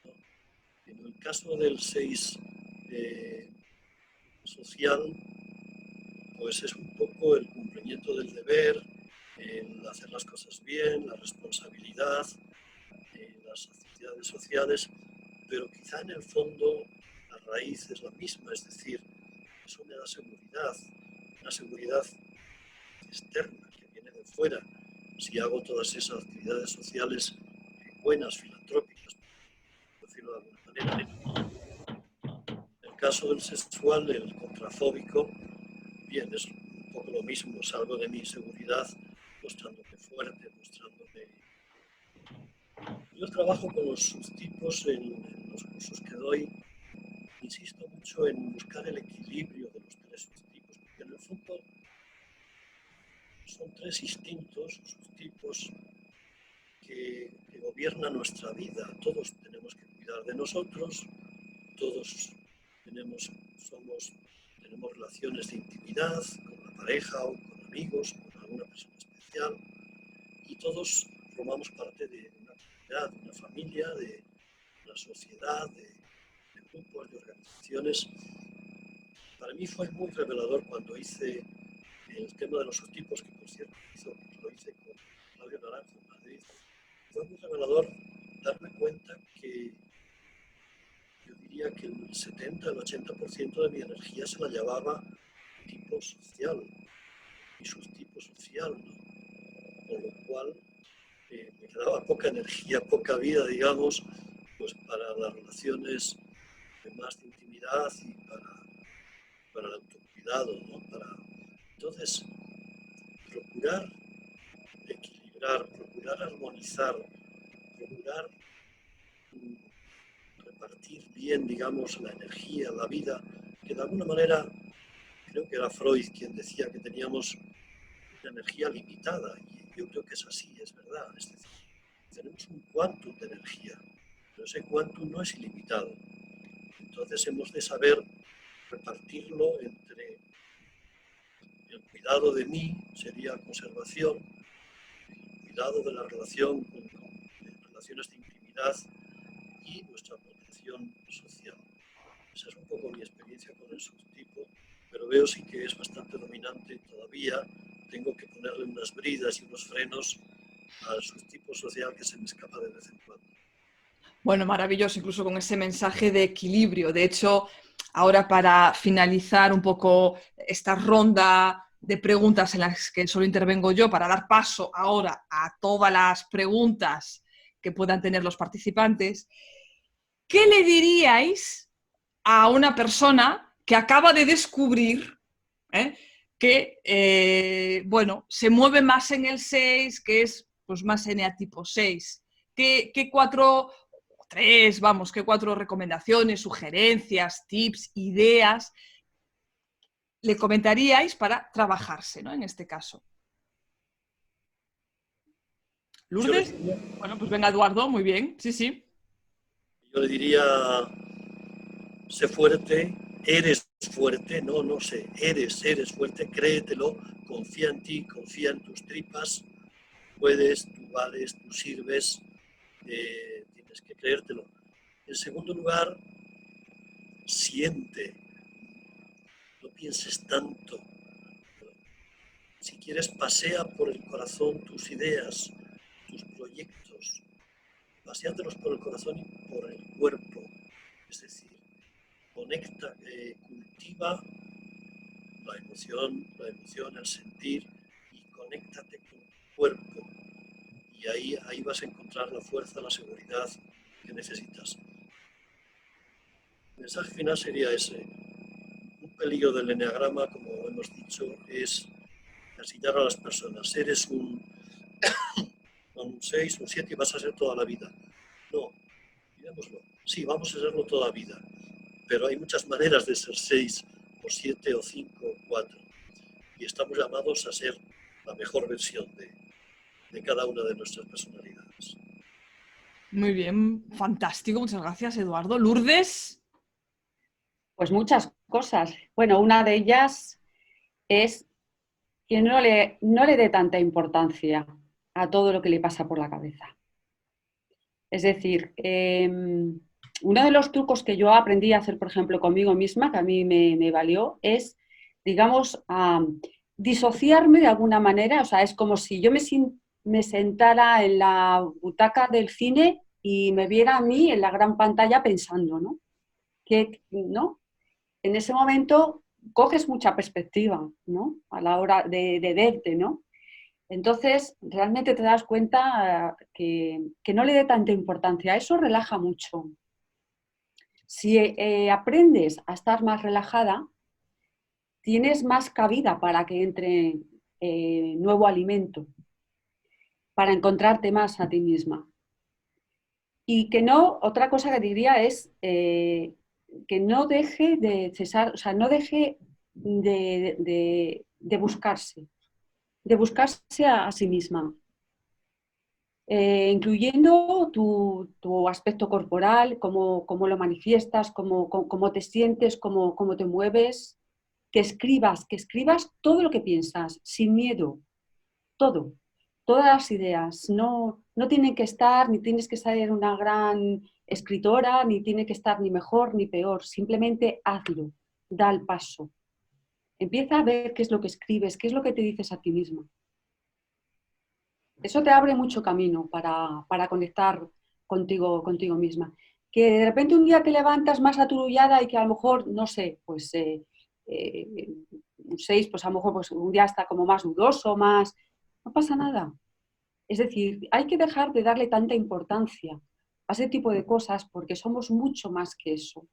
¿no? En el caso del 6 social, pues es un poco el cumplimiento del deber, el hacer las cosas bien, la responsabilidad, las actividades sociales, pero quizá en el fondo la raíz es la misma, es decir, eso me da seguridad, una seguridad externa que viene de fuera. Si hago todas esas actividades sociales buenas, filantrópicas, por decirlo de alguna manera, caso del sexual, el contrafóbico, bien, es un poco lo mismo, salgo de mi seguridad mostrándome fuerte, mostrándome... Yo trabajo con los subtipos en los cursos que doy, insisto mucho en buscar el equilibrio de los tres subtipos, porque en el fondo son tres instintos, subtipos, que gobiernan nuestra vida. Todos tenemos que cuidar de nosotros, todos tenemos relaciones de intimidad con la pareja o con amigos, con alguna persona especial, y todos formamos parte de una comunidad, de una familia, de una sociedad, de grupos, de organizaciones. Para mí fue muy revelador cuando hice el tema de los subtipos, que por cierto lo hice con Claudio Naranjo en Madrid. Fue muy revelador darme cuenta que yo diría que el 70, el 80% de mi energía se la llevaba tipo social y subtipo social, ¿no? Con lo cual me quedaba poca energía, poca vida, digamos, pues para las relaciones de más de intimidad y para el autocuidado, ¿no? Entonces, procurar equilibrar, procurar armonizar, procurar repartir bien, digamos, la energía, la vida, que de alguna manera, creo que era Freud quien decía que teníamos una energía limitada, y yo creo que es así, es verdad. Es decir, tenemos un quantum de energía, pero ese quantum no es ilimitado. Entonces hemos de saber repartirlo entre el cuidado de mí, sería conservación, el cuidado de la relación con relaciones de intimidad y nuestra protección social. Esa es un poco mi experiencia con el subtipo, pero veo sí que es bastante dominante todavía. Tengo que ponerle unas bridas y unos frenos al subtipo social que se me escapa de vez en cuando. Bueno, maravilloso, incluso con ese mensaje de equilibrio. De hecho, ahora para finalizar un poco esta ronda de preguntas en las que solo intervengo yo, para dar paso ahora a todas las preguntas que puedan tener los participantes, ¿qué le diríais a una persona que acaba de descubrir que bueno, se mueve más en el 6, que es pues, más eneatipo 6? ¿Qué cuatro recomendaciones, sugerencias, tips, ideas le comentaríais para trabajarse, ¿no? En este caso? ¿Lourdes? Bueno, pues venga, Eduardo, muy bien, sí, sí. Yo le diría, sé fuerte, eres fuerte, no sé, eres fuerte, créetelo, confía en ti, confía en tus tripas, puedes, tú vales, tú sirves, tienes que creértelo. En segundo lugar, siente, no pienses tanto. Si quieres, pasea por el corazón tus ideas, tus proyectos, paseándolos por el corazón y por el cuerpo. Es decir, conecta, cultiva la emoción, el sentir, y conéctate con tu cuerpo. Y ahí vas a encontrar la fuerza, la seguridad que necesitas. El mensaje final sería ese. Un peligro del eneagrama, como hemos dicho, es encasillar a las personas. Eres un 6, un 7 y vas a ser toda la vida. No, digámoslo. Sí, vamos a serlo toda la vida, pero hay muchas maneras de ser 6 o 7 o 5 o 4. Y estamos llamados a ser la mejor versión de cada una de nuestras personalidades. Muy bien, fantástico, muchas gracias, Eduardo. ¿Lourdes? Pues muchas cosas. Bueno, una de ellas es que no le dé tanta importancia a todo lo que le pasa por la cabeza. Es decir, uno de los trucos que yo aprendí a hacer, por ejemplo, conmigo misma, que a mí me valió, es, digamos, disociarme de alguna manera. O sea, es como si yo me sentara en la butaca del cine y me viera a mí en la gran pantalla pensando, ¿no? ¿No? En ese momento coges mucha perspectiva, ¿no? A la hora de verte, ¿no? Entonces, realmente te das cuenta que no le dé tanta importancia. Eso relaja mucho. Si aprendes a estar más relajada, tienes más cabida para que entre nuevo alimento, para encontrarte más a ti misma. Y que no, otra cosa que diría es que no deje de cesar, o sea, no deje de buscarse a sí misma. Incluyendo tu aspecto corporal, cómo lo manifiestas, cómo te sientes, cómo te mueves, que escribas todo lo que piensas, sin miedo, todo, todas las ideas. No tienen que estar, ni tienes que ser una gran escritora, ni tiene que estar ni mejor ni peor, simplemente hazlo, da el paso. Empieza a ver qué es lo que escribes, qué es lo que te dices a ti misma. Eso te abre mucho camino para conectar contigo misma. Que de repente un día te levantas más aturullada y que a lo mejor, no sé, pues un 6, pues a lo mejor pues, un día está como más dudoso, más... No pasa nada. Es decir, hay que dejar de darle tanta importancia a ese tipo de cosas porque somos mucho más que eso.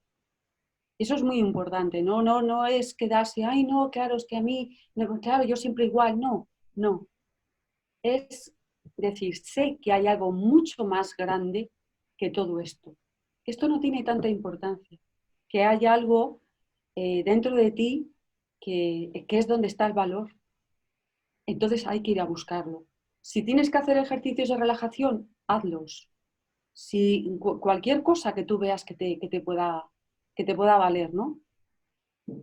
Eso es muy importante, no es quedarse, ay no, claro, es que a mí, claro, yo siempre igual, no. Es decir, sé que hay algo mucho más grande que todo esto. Esto no tiene tanta importancia, que hay algo dentro de ti que es donde está el valor. Entonces hay que ir a buscarlo. Si tienes que hacer ejercicios de relajación, hazlos. Si cualquier cosa que tú veas que te pueda valer, ¿no?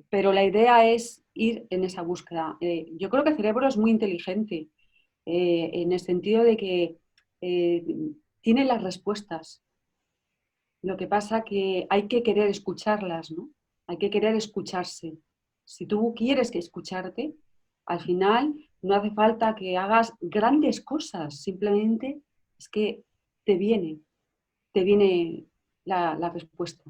Pero la idea es ir en esa búsqueda. Yo creo que el cerebro es muy inteligente. En el sentido de que tiene las respuestas. Lo que pasa que hay que querer escucharlas, ¿no? Hay que querer escucharse. Si tú quieres que escucharte, al final no hace falta que hagas grandes cosas, simplemente es que te viene la respuesta.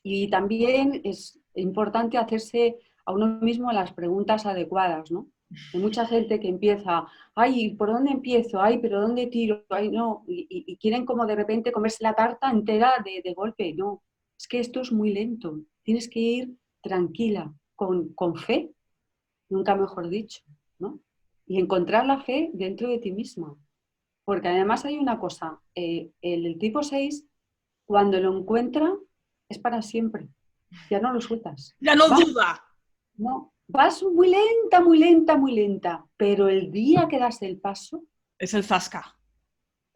Y también es importante hacerse a uno mismo las preguntas adecuadas, ¿no? Hay mucha gente que empieza, ay, ¿por dónde empiezo? Ay, ¿pero dónde tiro? Ay, no, y quieren como de repente comerse la tarta entera de golpe. No, es que esto es muy lento. Tienes que ir tranquila, con fe, nunca mejor dicho, ¿no? Y encontrar la fe dentro de ti misma. Porque además hay una cosa, el tipo 6, cuando lo encuentra, es para siempre. Ya no lo sueltas. Ya no duda. No, vas muy lenta, muy lenta, muy lenta, pero el día que das el paso Es el zasca.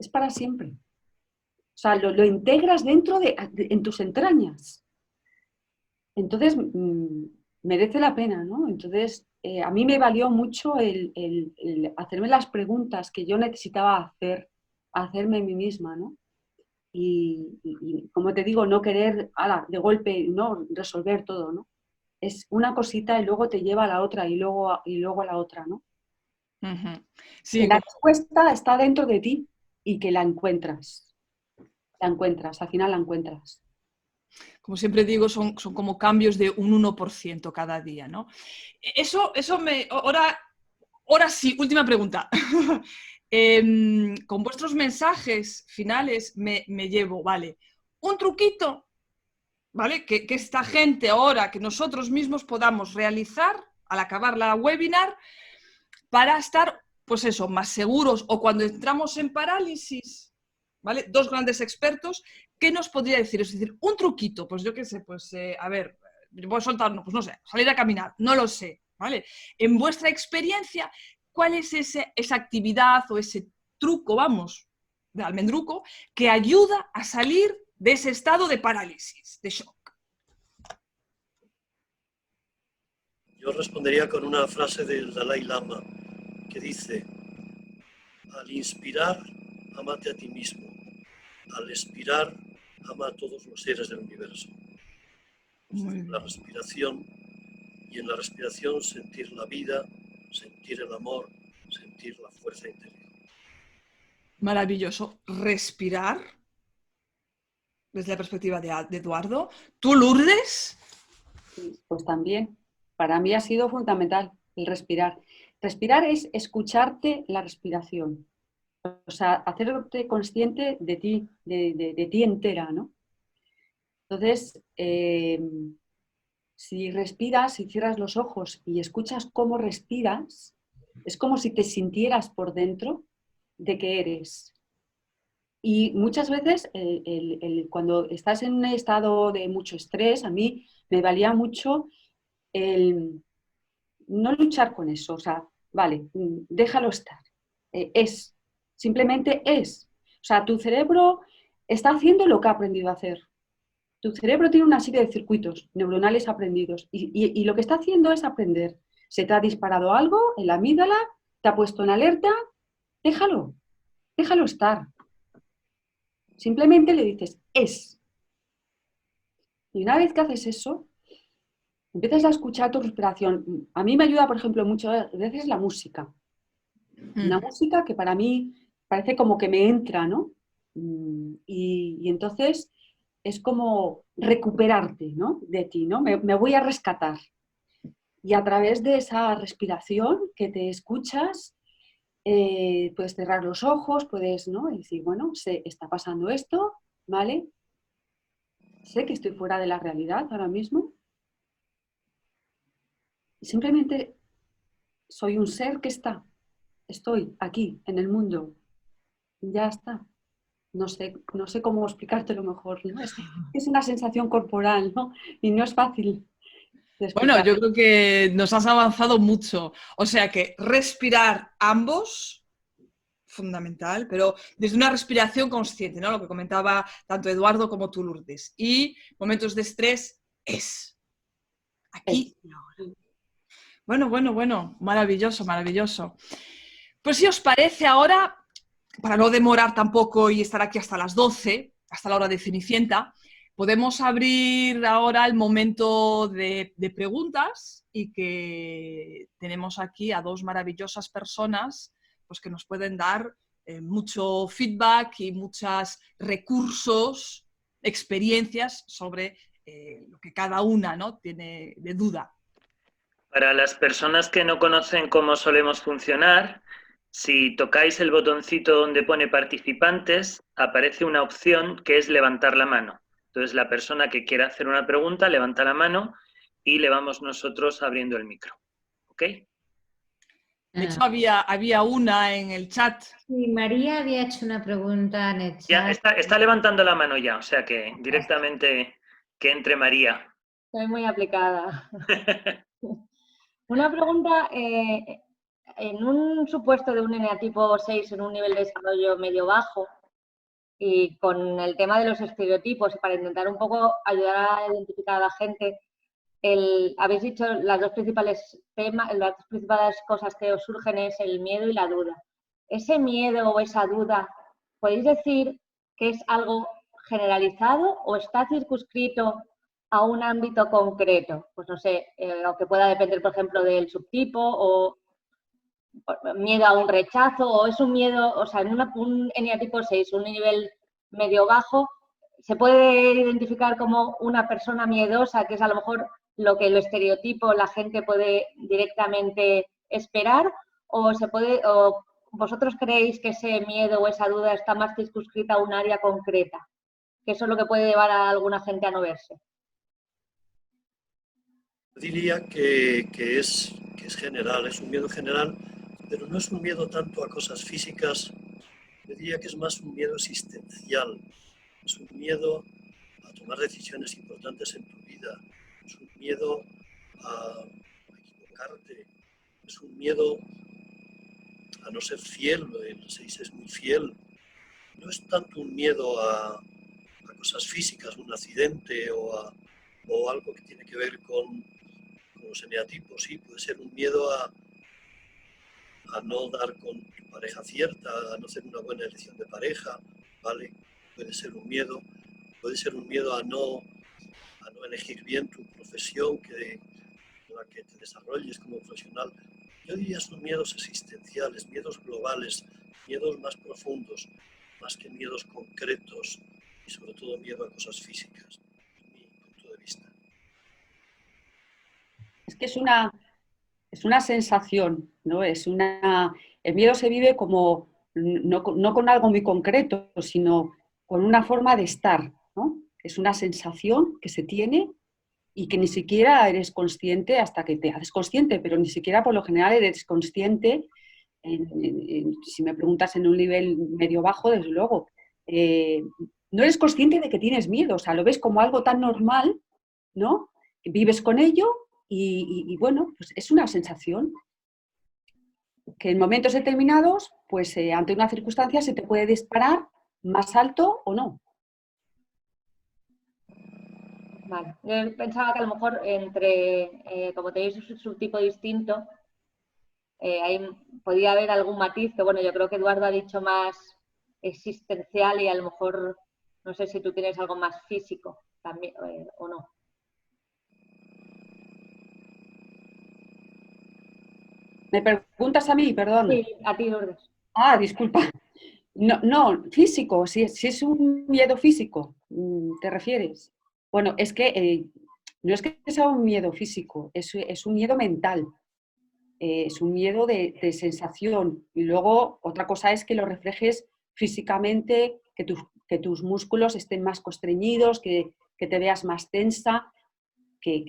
es para siempre. O sea, lo integras dentro en tus entrañas. Entonces, merece la pena, ¿no? Entonces, a mí me valió mucho el hacerme las preguntas que yo necesitaba hacerme a mí misma, ¿no? Y como te digo, no querer de golpe, ¿no? Resolver todo, ¿no? Es una cosita y luego te lleva a la otra y luego a la otra, ¿no? Uh-huh. Sí, La respuesta está dentro de ti y que la encuentras. Al final la encuentras. Como siempre digo, son como cambios de un 1% cada día, ¿no? Eso me... Ahora sí, última pregunta. Con vuestros mensajes finales me llevo, ¿vale? Un truquito, ¿vale? Que esta gente ahora, que nosotros mismos podamos realizar al acabar la webinar para estar, pues eso, más seguros o cuando entramos en parálisis, ¿vale? Dos grandes expertos, ¿qué nos podría decir? Es decir, un truquito, pues yo qué sé, pues a ver, voy a soltar, pues no sé, salir a caminar, no lo sé, ¿vale? En vuestra experiencia, ¿cuál es esa actividad o ese truco, vamos, de almendruco, que ayuda a salir de ese estado de parálisis, de shock? Yo respondería con una frase del Dalai Lama que dice: al inspirar, amate a ti mismo. Al expirar, ama a todos los seres del universo. La respiración, y en la respiración sentir la vida, sentir el amor, sentir la fuerza interior. Maravilloso. Respirar, desde la perspectiva de Eduardo. ¿Tú, Lourdes? Pues también, para mí ha sido fundamental el respirar. Respirar es escucharte la respiración. O sea, hacerte consciente de ti, de ti entera, ¿no? Entonces, si respiras, si cierras los ojos y escuchas cómo respiras, es como si te sintieras por dentro de que eres. Y muchas veces, cuando estás en un estado de mucho estrés, a mí me valía mucho el no luchar con eso. O sea, vale, déjalo estar. Simplemente es. O sea, tu cerebro está haciendo lo que ha aprendido a hacer. Tu cerebro tiene una serie de circuitos neuronales aprendidos y lo que está haciendo es aprender. Se te ha disparado algo en la amígdala, te ha puesto en alerta, déjalo estar. Simplemente le dices, es. Y una vez que haces eso, empiezas a escuchar tu respiración. A mí me ayuda, por ejemplo, muchas veces la música. Una música que para mí parece como que me entra, ¿no? Y entonces es como recuperarte, ¿no? De ti, ¿no? Me voy a rescatar. Y a través de esa respiración que te escuchas, puedes cerrar los ojos, puedes, ¿no? Decir, bueno, está pasando esto, ¿vale? Sé que estoy fuera de la realidad ahora mismo. Y simplemente soy un ser que estoy aquí, en el mundo. Ya está. No sé cómo explicártelo mejor, ¿no? Es una sensación corporal, ¿no? Y no es fácil de explicar. Bueno, yo creo que nos has avanzado mucho. O sea que respirar ambos, fundamental, pero desde una respiración consciente, ¿no? Lo que comentaba tanto Eduardo como tú, Lourdes. Y momentos de estrés es. Aquí. Bueno, maravilloso, maravilloso. Pues si os parece ahora, para no demorar tampoco y estar aquí hasta las 12, hasta la hora de Cenicienta, podemos abrir ahora el momento de preguntas y que tenemos aquí a dos maravillosas personas pues, que nos pueden dar mucho feedback y muchos recursos, experiencias sobre lo que cada una, ¿no?, tiene de duda. Para las personas que no conocen cómo solemos funcionar, si tocáis el botoncito donde pone participantes, aparece una opción que es levantar la mano. Entonces, la persona que quiera hacer una pregunta levanta la mano y le vamos nosotros abriendo el micro. ¿Ok? De hecho, había una en el chat. Sí, María había hecho una pregunta en el chat. Ya está levantando la mano ya, o sea que directamente que entre María. Estoy muy aplicada. Una pregunta, en un supuesto de un eneatipo 6 en un nivel de desarrollo medio-bajo y con el tema de los estereotipos y para intentar un poco ayudar a identificar a la gente, habéis dicho las dos principales cosas que os surgen es el miedo y la duda. ¿Ese miedo o esa duda, podéis decir que es algo generalizado o está circunscrito a un ámbito concreto? Pues no sé, o que pueda depender, por ejemplo, del subtipo o miedo a un rechazo, o es un miedo, o sea, en un eneatipo 6, un nivel medio-bajo, se puede identificar como una persona miedosa, que es a lo mejor lo que el estereotipo la gente puede directamente esperar, o vosotros creéis que ese miedo o esa duda está más circunscrita a un área concreta, que eso es lo que puede llevar a alguna gente a no verse. Diría que es general, es un miedo general, pero no es un miedo tanto a cosas físicas, yo diría que es más un miedo existencial, es un miedo a tomar decisiones importantes en tu vida, es un miedo a equivocarte, es un miedo a no ser fiel, el 6 es muy fiel, no es tanto un miedo a cosas físicas, un accidente o algo que tiene que ver con los eneatipos, sí, puede ser un miedo a no dar con tu pareja cierta, a no hacer una buena elección de pareja, ¿vale? Puede ser un miedo a no elegir bien tu profesión en la que te desarrolles como profesional. Yo diría son miedos existenciales, miedos globales, miedos más profundos, más que miedos concretos y sobre todo miedo a cosas físicas, desde mi punto de vista. Es que es una sensación, ¿no? El miedo se vive como, no con algo muy concreto, sino con una forma de estar, ¿no? Es una sensación que se tiene y que ni siquiera eres consciente hasta que te haces consciente, pero ni siquiera por lo general eres consciente, si me preguntas en un nivel medio-bajo, desde luego, no eres consciente de que tienes miedo, o sea, lo ves como algo tan normal, ¿no? Vives con ello y bueno, pues es una sensación que en momentos determinados, pues ante una circunstancia se te puede disparar más alto o no. Vale. Yo pensaba que a lo mejor como tenéis un subtipo distinto, ahí podía haber algún matiz, que bueno, yo creo que Eduardo ha dicho más existencial y a lo mejor, no sé si tú tienes algo más físico también o no. ¿Me preguntas a mí? Perdón. Sí, a ti, Lourdes. Ah, disculpa. No, físico, si es un miedo físico, ¿te refieres? Bueno, es que no es que sea un miedo físico, es un miedo mental, es un miedo de sensación. Y luego otra cosa es que lo reflejes físicamente, que tus músculos estén más constreñidos, que te veas más tensa, que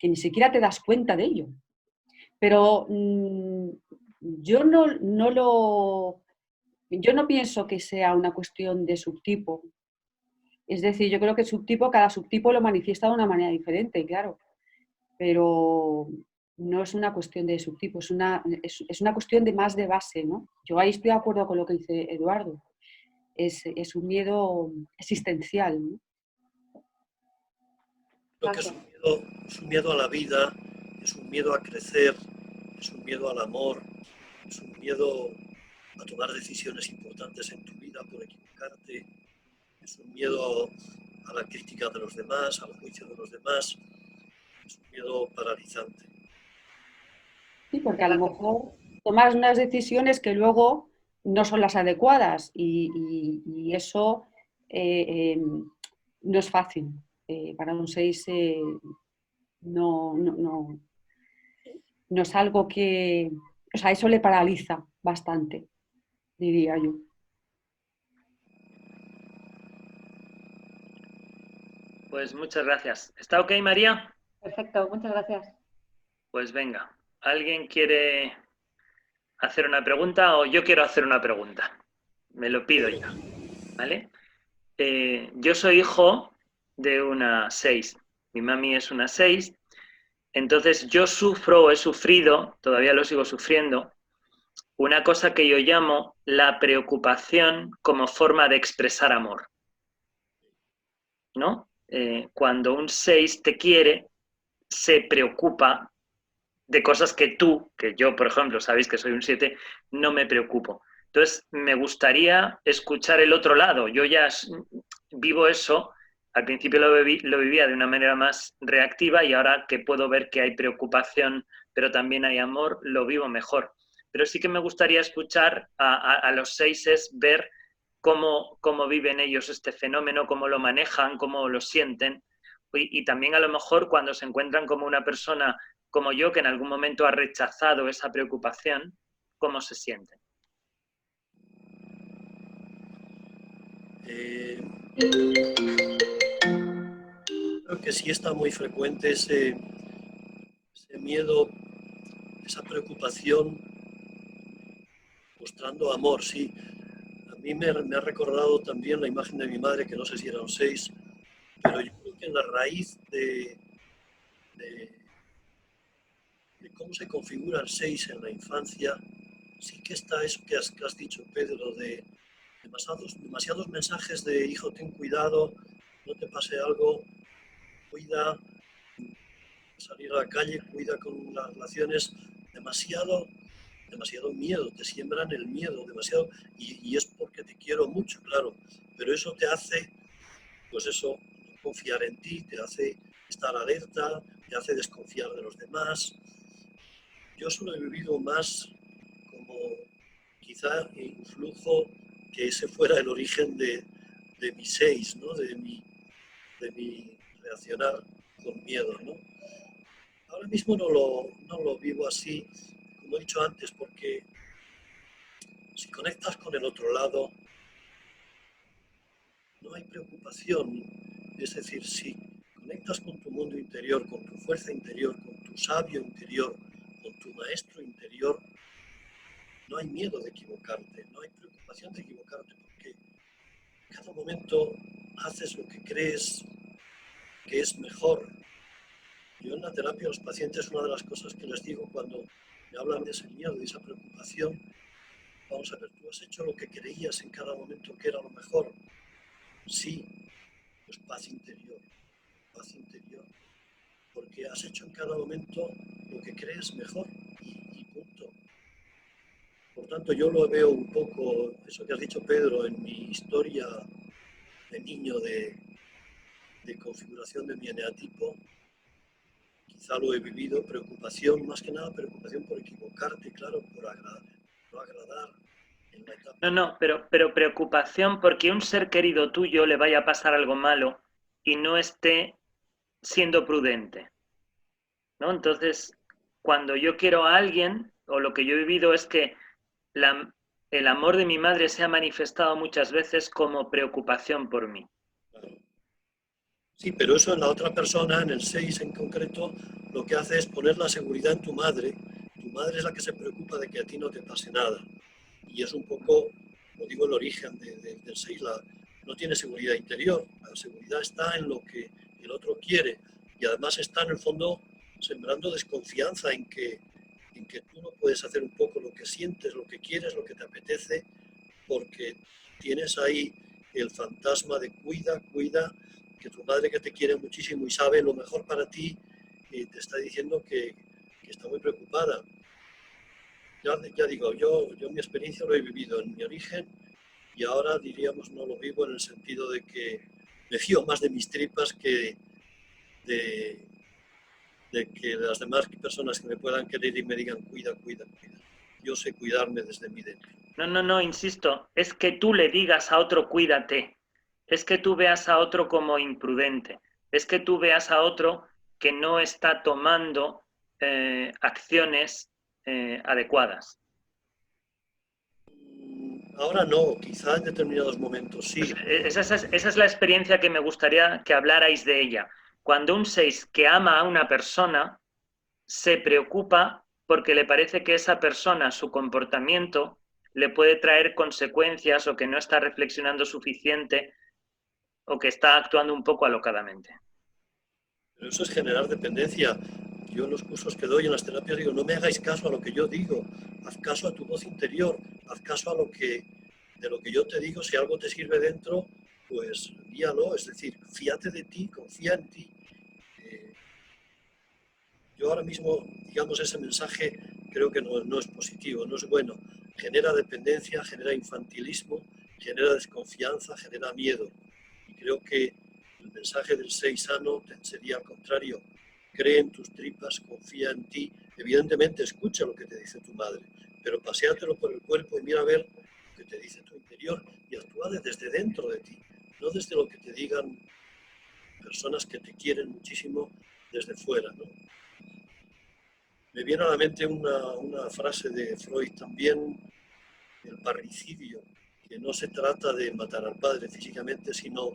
ni siquiera te das cuenta de ello. Pero yo yo no pienso que sea una cuestión de subtipo. Es decir, yo creo que cada subtipo lo manifiesta de una manera diferente, claro. Pero no es una cuestión de subtipo, es una cuestión de más de base, ¿no? Yo ahí estoy de acuerdo con lo que dice Eduardo. Es un miedo existencial, ¿no? Creo que es un miedo a la vida, es un miedo a crecer, es un miedo al amor, es un miedo a tomar decisiones importantes en tu vida por equivocarte, es un miedo a la crítica de los demás, al juicio de los demás, es un miedo paralizante. Sí, porque a lo mejor tomas unas decisiones que luego no son las adecuadas y eso no es fácil. Para un 6 no es algo que... O sea, eso le paraliza bastante, diría yo. Pues muchas gracias. ¿Está ok, María? Perfecto, muchas gracias. Pues venga, ¿alguien quiere hacer una pregunta o yo quiero hacer una pregunta? Me lo pido yo, ¿vale? Yo soy hijo de una 6. Mi mami es una 6. Entonces yo sufro o he sufrido, todavía lo sigo sufriendo, una cosa que yo llamo la preocupación como forma de expresar amor, ¿no? Cuando un 6 te quiere, se preocupa de cosas que yo, por ejemplo, sabéis que soy un 7, no me preocupo. Entonces, me gustaría escuchar el otro lado. Yo ya vivo eso. Al principio lo vivía de una manera más reactiva y ahora que puedo ver que hay preocupación, pero también hay amor, lo vivo mejor. Pero sí que me gustaría escuchar a los 6, ver cómo viven ellos este fenómeno, cómo lo manejan, cómo lo sienten. Y también a lo mejor cuando se encuentran como una persona como yo, que en algún momento ha rechazado esa preocupación, ¿cómo se sienten? Creo que sí está muy frecuente ese miedo, esa preocupación, mostrando amor, sí. A mí me ha recordado también la imagen de mi madre, que no sé si era un 6, pero yo creo que en la raíz de cómo se configura el 6 en la infancia, sí que está eso que has dicho, Pedro, de demasiados mensajes de hijo, ten cuidado, no te pase algo, cuida, salir a la calle, cuida con las relaciones, demasiado miedo, te siembran el miedo, demasiado, y es porque te quiero mucho, claro, pero eso te hace, pues eso, confiar en ti, te hace estar alerta, te hace desconfiar de los demás. Yo solo he vivido más como quizá influjo que ese fuera el origen de mi 6, ¿no? de mi reaccionar con miedo, ¿no? Ahora mismo no lo vivo así, como he dicho antes, porque si conectas con el otro lado, no hay preocupación. Es decir, si conectas con tu mundo interior, con tu fuerza interior, con tu sabio interior, con tu maestro interior, no hay miedo de equivocarte, no hay preocupación de equivocarte, porque en cada momento haces lo que crees que es mejor. Yo en la terapia a los pacientes, una de las cosas que les digo cuando me hablan de ese miedo, de esa preocupación, vamos a ver, tú has hecho lo que creías en cada momento que era lo mejor. Sí, pues paz interior, porque has hecho en cada momento lo que crees mejor y punto. Por tanto, yo lo veo un poco, eso que has dicho, Pedro, en mi historia de niño de configuración de mi eneatipo, quizá lo he vivido, preocupación, más que nada preocupación por equivocarte, claro, por no agradar en la etapa. No, pero preocupación porque un ser querido tuyo le vaya a pasar algo malo y no esté siendo prudente, ¿no? Entonces, cuando yo quiero a alguien, o lo que yo he vivido es que el amor de mi madre se ha manifestado muchas veces como preocupación por mí. Claro. Sí, pero eso en la otra persona, en el 6 en concreto, lo que hace es poner la seguridad en tu madre. Tu madre es la que se preocupa de que a ti no te pase nada. Y es un poco, como digo, el origen del 6. No tiene seguridad interior. La seguridad está en lo que el otro quiere. Y además está, en el fondo, sembrando desconfianza en que tú no puedes hacer un poco lo que sientes, lo que quieres, lo que te apetece, porque tienes ahí el fantasma de cuida, que tu madre, que te quiere muchísimo y sabe lo mejor para ti, te está diciendo que está muy preocupada. Ya digo, yo mi experiencia lo he vivido en mi origen y ahora diríamos no lo vivo en el sentido de que me fío más de mis tripas que de que las demás personas que me puedan querer y me digan cuida. Yo sé cuidarme desde mi dentro. No, insisto, es que tú le digas a otro cuídate, es que tú veas a otro como imprudente, es que tú veas a otro que no está tomando acciones adecuadas. Ahora no, quizá en determinados momentos sí. Pues esa es la experiencia que me gustaría que hablarais de ella. Cuando un 6 que ama a una persona se preocupa porque le parece que esa persona, su comportamiento, le puede traer consecuencias o que no está reflexionando suficiente o que está actuando un poco alocadamente. Pero eso es generar dependencia. Yo en los cursos que doy, en las terapias, digo, no me hagáis caso a lo que yo digo, haz caso a tu voz interior, haz caso a de lo que yo te digo. Si algo te sirve dentro, pues guíalo, es decir, fíate de ti, confía en ti. Yo ahora mismo, digamos, ese mensaje creo que no es positivo, no es bueno. Genera dependencia, genera infantilismo, genera desconfianza, genera miedo. Y creo que el mensaje del 6 sano sería al contrario. Cree en tus tripas, confía en ti. Evidentemente escucha lo que te dice tu madre, pero paséatelo por el cuerpo y mira a ver lo que te dice tu interior y actúa desde dentro de ti, no desde lo que te digan personas que te quieren muchísimo desde fuera, ¿no? Me viene a la mente una frase de Freud también, el parricidio, que no se trata de matar al padre físicamente, sino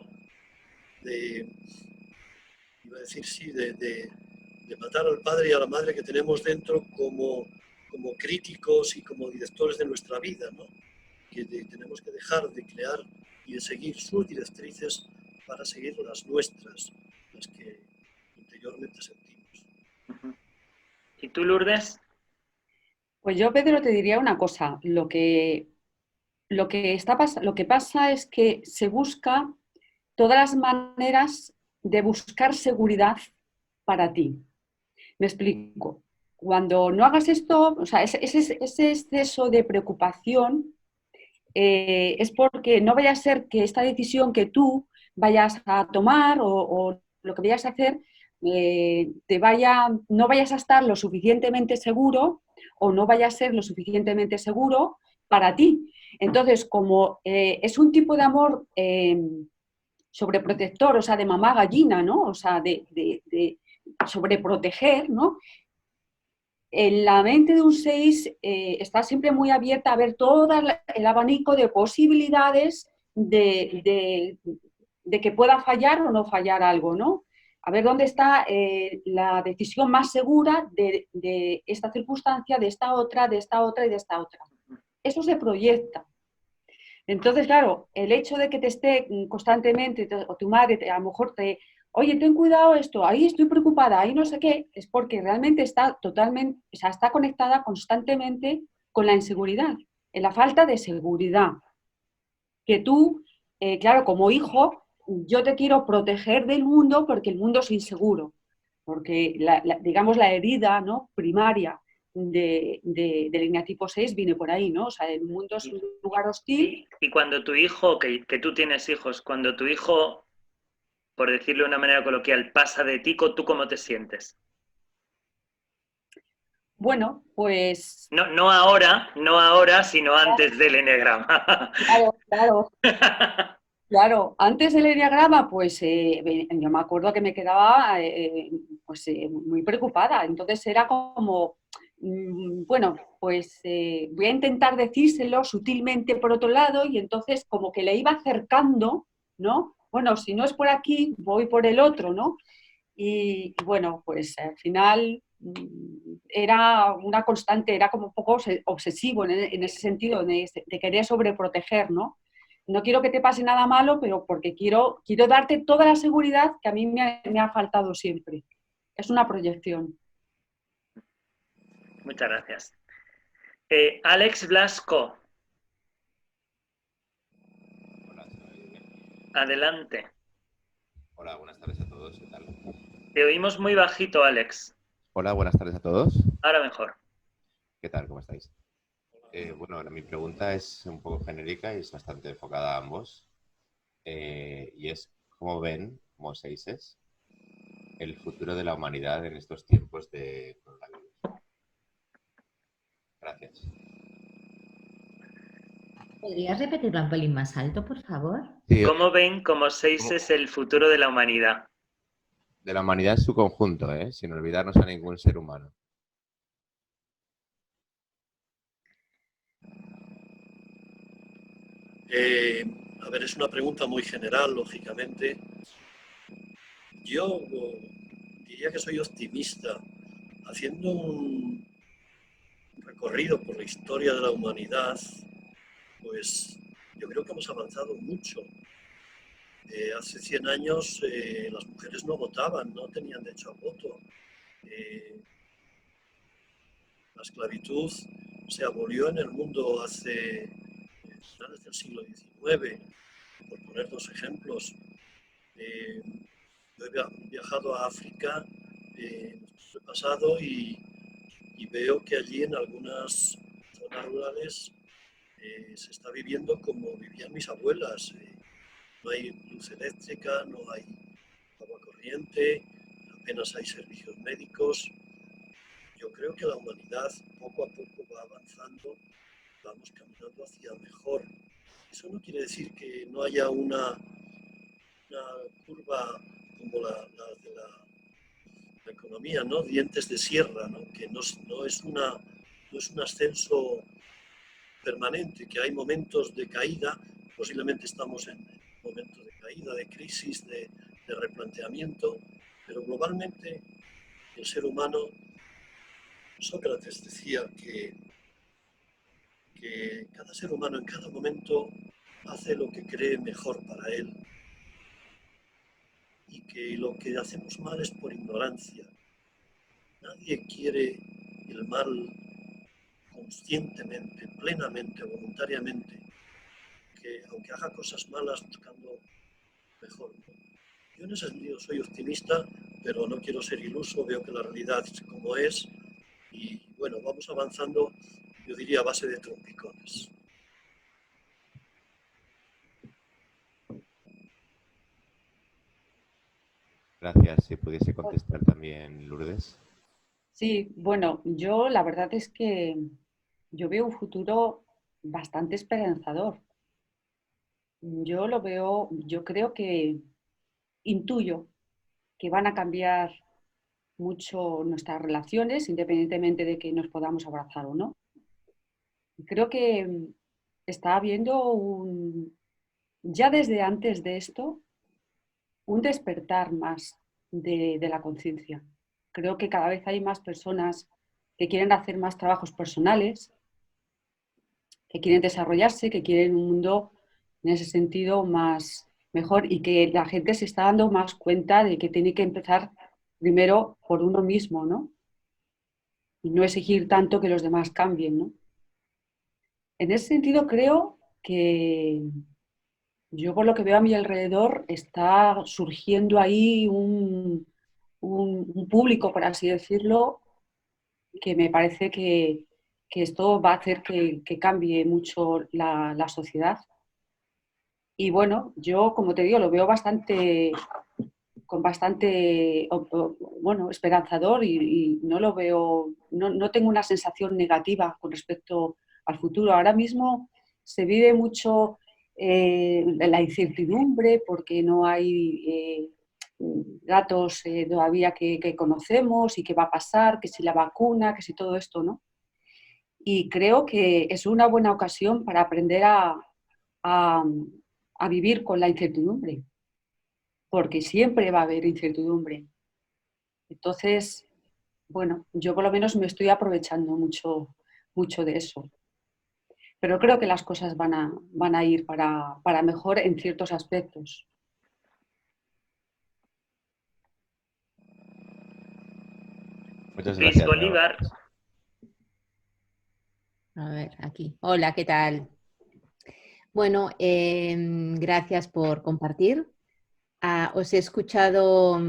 de matar al padre y a la madre que tenemos dentro como críticos y como directores de nuestra vida, ¿no? Que tenemos que dejar de crear y de seguir sus directrices para seguir las nuestras, las que interiormente sentimos. ¿Y tú, Lourdes? Pues yo, Pedro, te diría una cosa. Lo que pasa es que se busca todas las maneras de buscar seguridad para ti. Me explico. Cuando no hagas esto, o sea, ese exceso de preocupación es porque no vaya a ser que esta decisión que tú vayas a tomar o lo que vayas a hacer no vayas a estar lo suficientemente seguro o no vaya a ser lo suficientemente seguro para ti. Entonces, como es un tipo de amor sobreprotector, o sea, de mamá gallina, ¿no? O sea, de sobreproteger, ¿no? En la mente de un 6 está siempre muy abierta a ver todo el abanico de posibilidades de de que pueda fallar o no fallar algo, ¿no? A ver dónde está la decisión más segura de esta circunstancia, de esta otra, de esta otra y de esta otra. Eso se proyecta. Entonces, claro, el hecho de que te esté constantemente, o tu madre a lo mejor oye, ten cuidado esto, ahí estoy preocupada, ahí no sé qué, es porque realmente está totalmente, o sea, está conectada constantemente con la inseguridad, en la falta de seguridad. Que tú, claro, como hijo, yo te quiero proteger del mundo porque el mundo es inseguro, porque digamos la herida, ¿no?, primaria del eneatipo 6 viene por ahí, ¿no? O sea, el mundo es un lugar hostil. Y cuando tu hijo, que tú tienes hijos, cuando tu hijo, por decirlo de una manera coloquial, pasa de ti, ¿tú cómo te sientes? Bueno, pues... No ahora, sino antes del eneagrama. Claro. Claro, antes del eneagrama, pues yo me acuerdo que me quedaba muy preocupada. Entonces era como, bueno, pues voy a intentar decírselo sutilmente por otro lado, y entonces como que le iba acercando, ¿no? Bueno, si no es por aquí, voy por el otro, ¿no? Y bueno, pues al final era una constante, era como un poco obsesivo en ese sentido, de querer sobreproteger, ¿no? No quiero que te pase nada malo, pero porque quiero darte toda la seguridad que a mí me ha faltado siempre. Es una proyección. Muchas gracias. Alex Blasco. Hola, ¿se me oye bien? Adelante. Hola, buenas tardes a todos. ¿Qué tal? Te oímos muy bajito, Alex. Hola, buenas tardes a todos. Ahora mejor. ¿Qué tal? ¿Cómo estáis? Bueno, mi pregunta es un poco genérica y es bastante enfocada a ambos. Y es, ¿cómo ven, como seises, el futuro de la humanidad en estos tiempos de coronavirus? Gracias. ¿Podrías repetirlo un pelín más alto, por favor? Sí, ¿Cómo ven como seises el futuro de la humanidad? de la humanidad en su conjunto, sin olvidarnos a ningún ser humano. A ver, es una pregunta muy general, lógicamente. Yo diría que soy optimista. Haciendo un recorrido por la historia de la humanidad, pues yo creo que hemos avanzado mucho. Hace 100 años las mujeres no votaban, no tenían derecho a voto. La esclavitud se abolió en el mundo hace finales del siglo XIX, por poner dos ejemplos. Yo he viajado a África en el pasado y veo que allí en algunas zonas rurales se está viviendo como vivían mis abuelas. No hay luz eléctrica, no hay agua corriente, apenas hay servicios médicos. Yo creo que la humanidad poco a poco va avanzando, vamos caminando hacia mejor. Eso no quiere decir que no haya una curva como la de la economía, ¿no? Dientes de sierra, ¿no? Que no es un ascenso permanente, que hay momentos de caída, posiblemente estamos en momentos de caída, de crisis, de replanteamiento, pero globalmente el ser humano, Sócrates decía que cada ser humano en cada momento hace lo que cree mejor para él y que lo que hacemos mal es por ignorancia. Nadie quiere el mal conscientemente, plenamente, voluntariamente, que aunque haga cosas malas buscando mejor. Yo en ese sentido soy optimista, pero no quiero ser iluso, veo que la realidad es como es y bueno, vamos avanzando, yo diría a base de trompicones. Gracias. Si pudiese contestar también Lourdes. Sí, bueno, yo la verdad es que yo veo un futuro bastante esperanzador. Yo lo veo, yo creo que intuyo que van a cambiar mucho nuestras relaciones, independientemente de que nos podamos abrazar o no. Creo que está habiendo ya desde antes de esto, un despertar más de la conciencia. Creo que cada vez hay más personas que quieren hacer más trabajos personales, que quieren desarrollarse, que quieren un mundo en ese sentido más mejor, y que la gente se está dando más cuenta de que tiene que empezar primero por uno mismo, ¿no? Y no exigir tanto que los demás cambien, ¿no? En ese sentido creo que yo, por lo que veo a mi alrededor, está surgiendo ahí un público, por así decirlo, que me parece que esto va a hacer que cambie mucho la sociedad. Y bueno, yo, como te digo, lo veo con bastante, bueno, esperanzador, y no lo veo, no tengo una sensación negativa con respecto al futuro. Ahora mismo se vive mucho la incertidumbre porque no hay datos todavía que conocemos, y qué va a pasar, que si la vacuna, que si todo esto, ¿no? Y creo que es una buena ocasión para aprender a, a vivir con la incertidumbre, porque siempre va a haber incertidumbre. Entonces, bueno, yo por lo menos me estoy aprovechando mucho de eso. Pero creo que las cosas van a ir para mejor en ciertos aspectos. Muchas Luis gracias, Eva. Bolívar. A ver, aquí. Hola, ¿qué tal? Bueno, gracias por compartir. Os he escuchado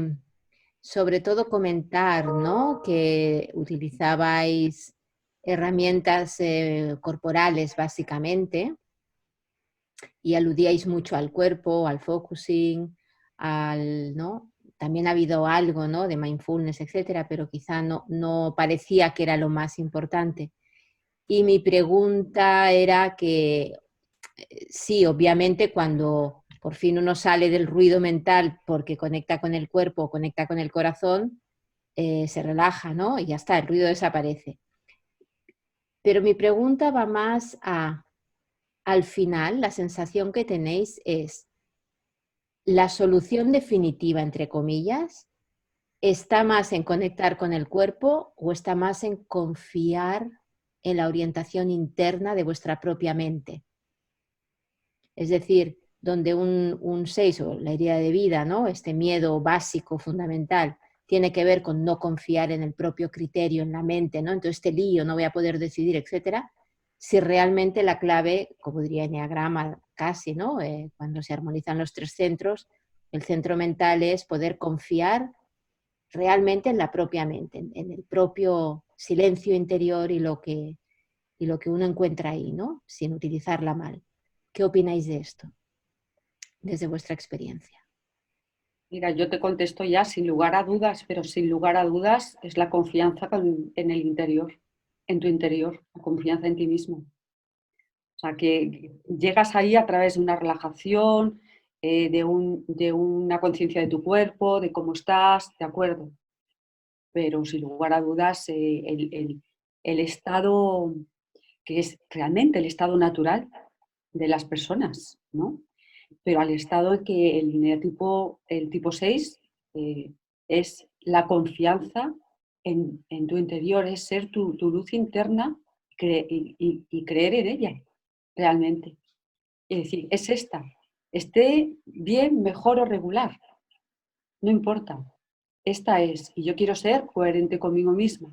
sobre todo comentar, ¿no?, que utilizabais herramientas corporales básicamente, y aludíais mucho al cuerpo, al focusing, ¿no? También ha habido algo, ¿no?, de mindfulness, etcétera, pero quizá no parecía que era lo más importante. Y mi pregunta era que sí, obviamente cuando por fin uno sale del ruido mental porque conecta con el cuerpo, conecta con el corazón, se relaja, ¿no? Y ya está, el ruido desaparece. Pero mi pregunta va más al final, la sensación que tenéis es, ¿la solución definitiva, entre comillas, está más en conectar con el cuerpo o está más en confiar en la orientación interna de vuestra propia mente? Es decir, donde un 6 o la herida de vida, ¿no?, este miedo básico, fundamental, tiene que ver con no confiar en el propio criterio, en la mente, ¿no? Entonces este lío, no voy a poder decidir, etcétera. Si realmente la clave, como diría Enneagrama casi, ¿no?, cuando se armonizan los 3 centros, el centro mental es poder confiar realmente en la propia mente, en el propio silencio interior y lo que uno encuentra ahí, ¿no?, sin utilizarla mal. ¿Qué opináis de esto, desde vuestra experiencia? Mira, yo te contesto ya sin lugar a dudas, pero sin lugar a dudas es la confianza en el interior, en tu interior, la confianza en ti mismo. O sea, que llegas ahí a través de una relajación, de una conciencia de tu cuerpo, de cómo estás, de acuerdo. Pero sin lugar a dudas, el estado que es realmente el estado natural de las personas, ¿no? Pero al estado en que el tipo 6 es la confianza en tu interior, es ser tu luz interna y creer en ella, realmente. Es decir, es esta, esté bien, mejor o regular, no importa. Esta es, y yo quiero ser coherente conmigo misma.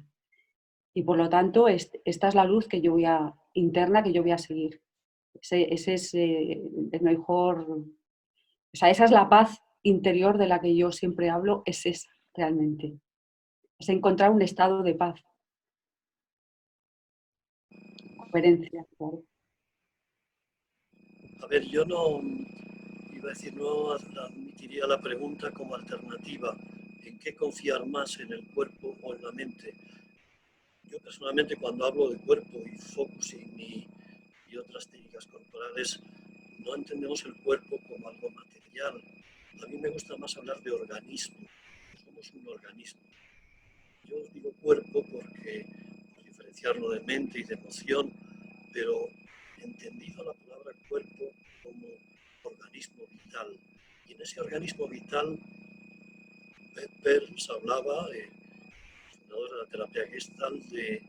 Y por lo tanto, esta es la luz interna que yo voy a seguir. Ese es el mejor, o sea, esa es la paz interior de la que yo siempre hablo, es esa realmente. Es encontrar un estado de paz. Coherencia, claro. A ver, yo no admitiría la pregunta como alternativa. ¿En qué confiar más, en el cuerpo o en la mente? Yo personalmente, cuando hablo de cuerpo y focusing y otras técnicas corporales, no entendemos el cuerpo como algo material. A mí me gusta más hablar de organismo. Somos un organismo. Yo os digo cuerpo por diferenciarlo de mente y de emoción, pero entendido la palabra cuerpo como organismo vital, Y en ese organismo vital, Perls hablaba, fundador de la terapia Gestalt, de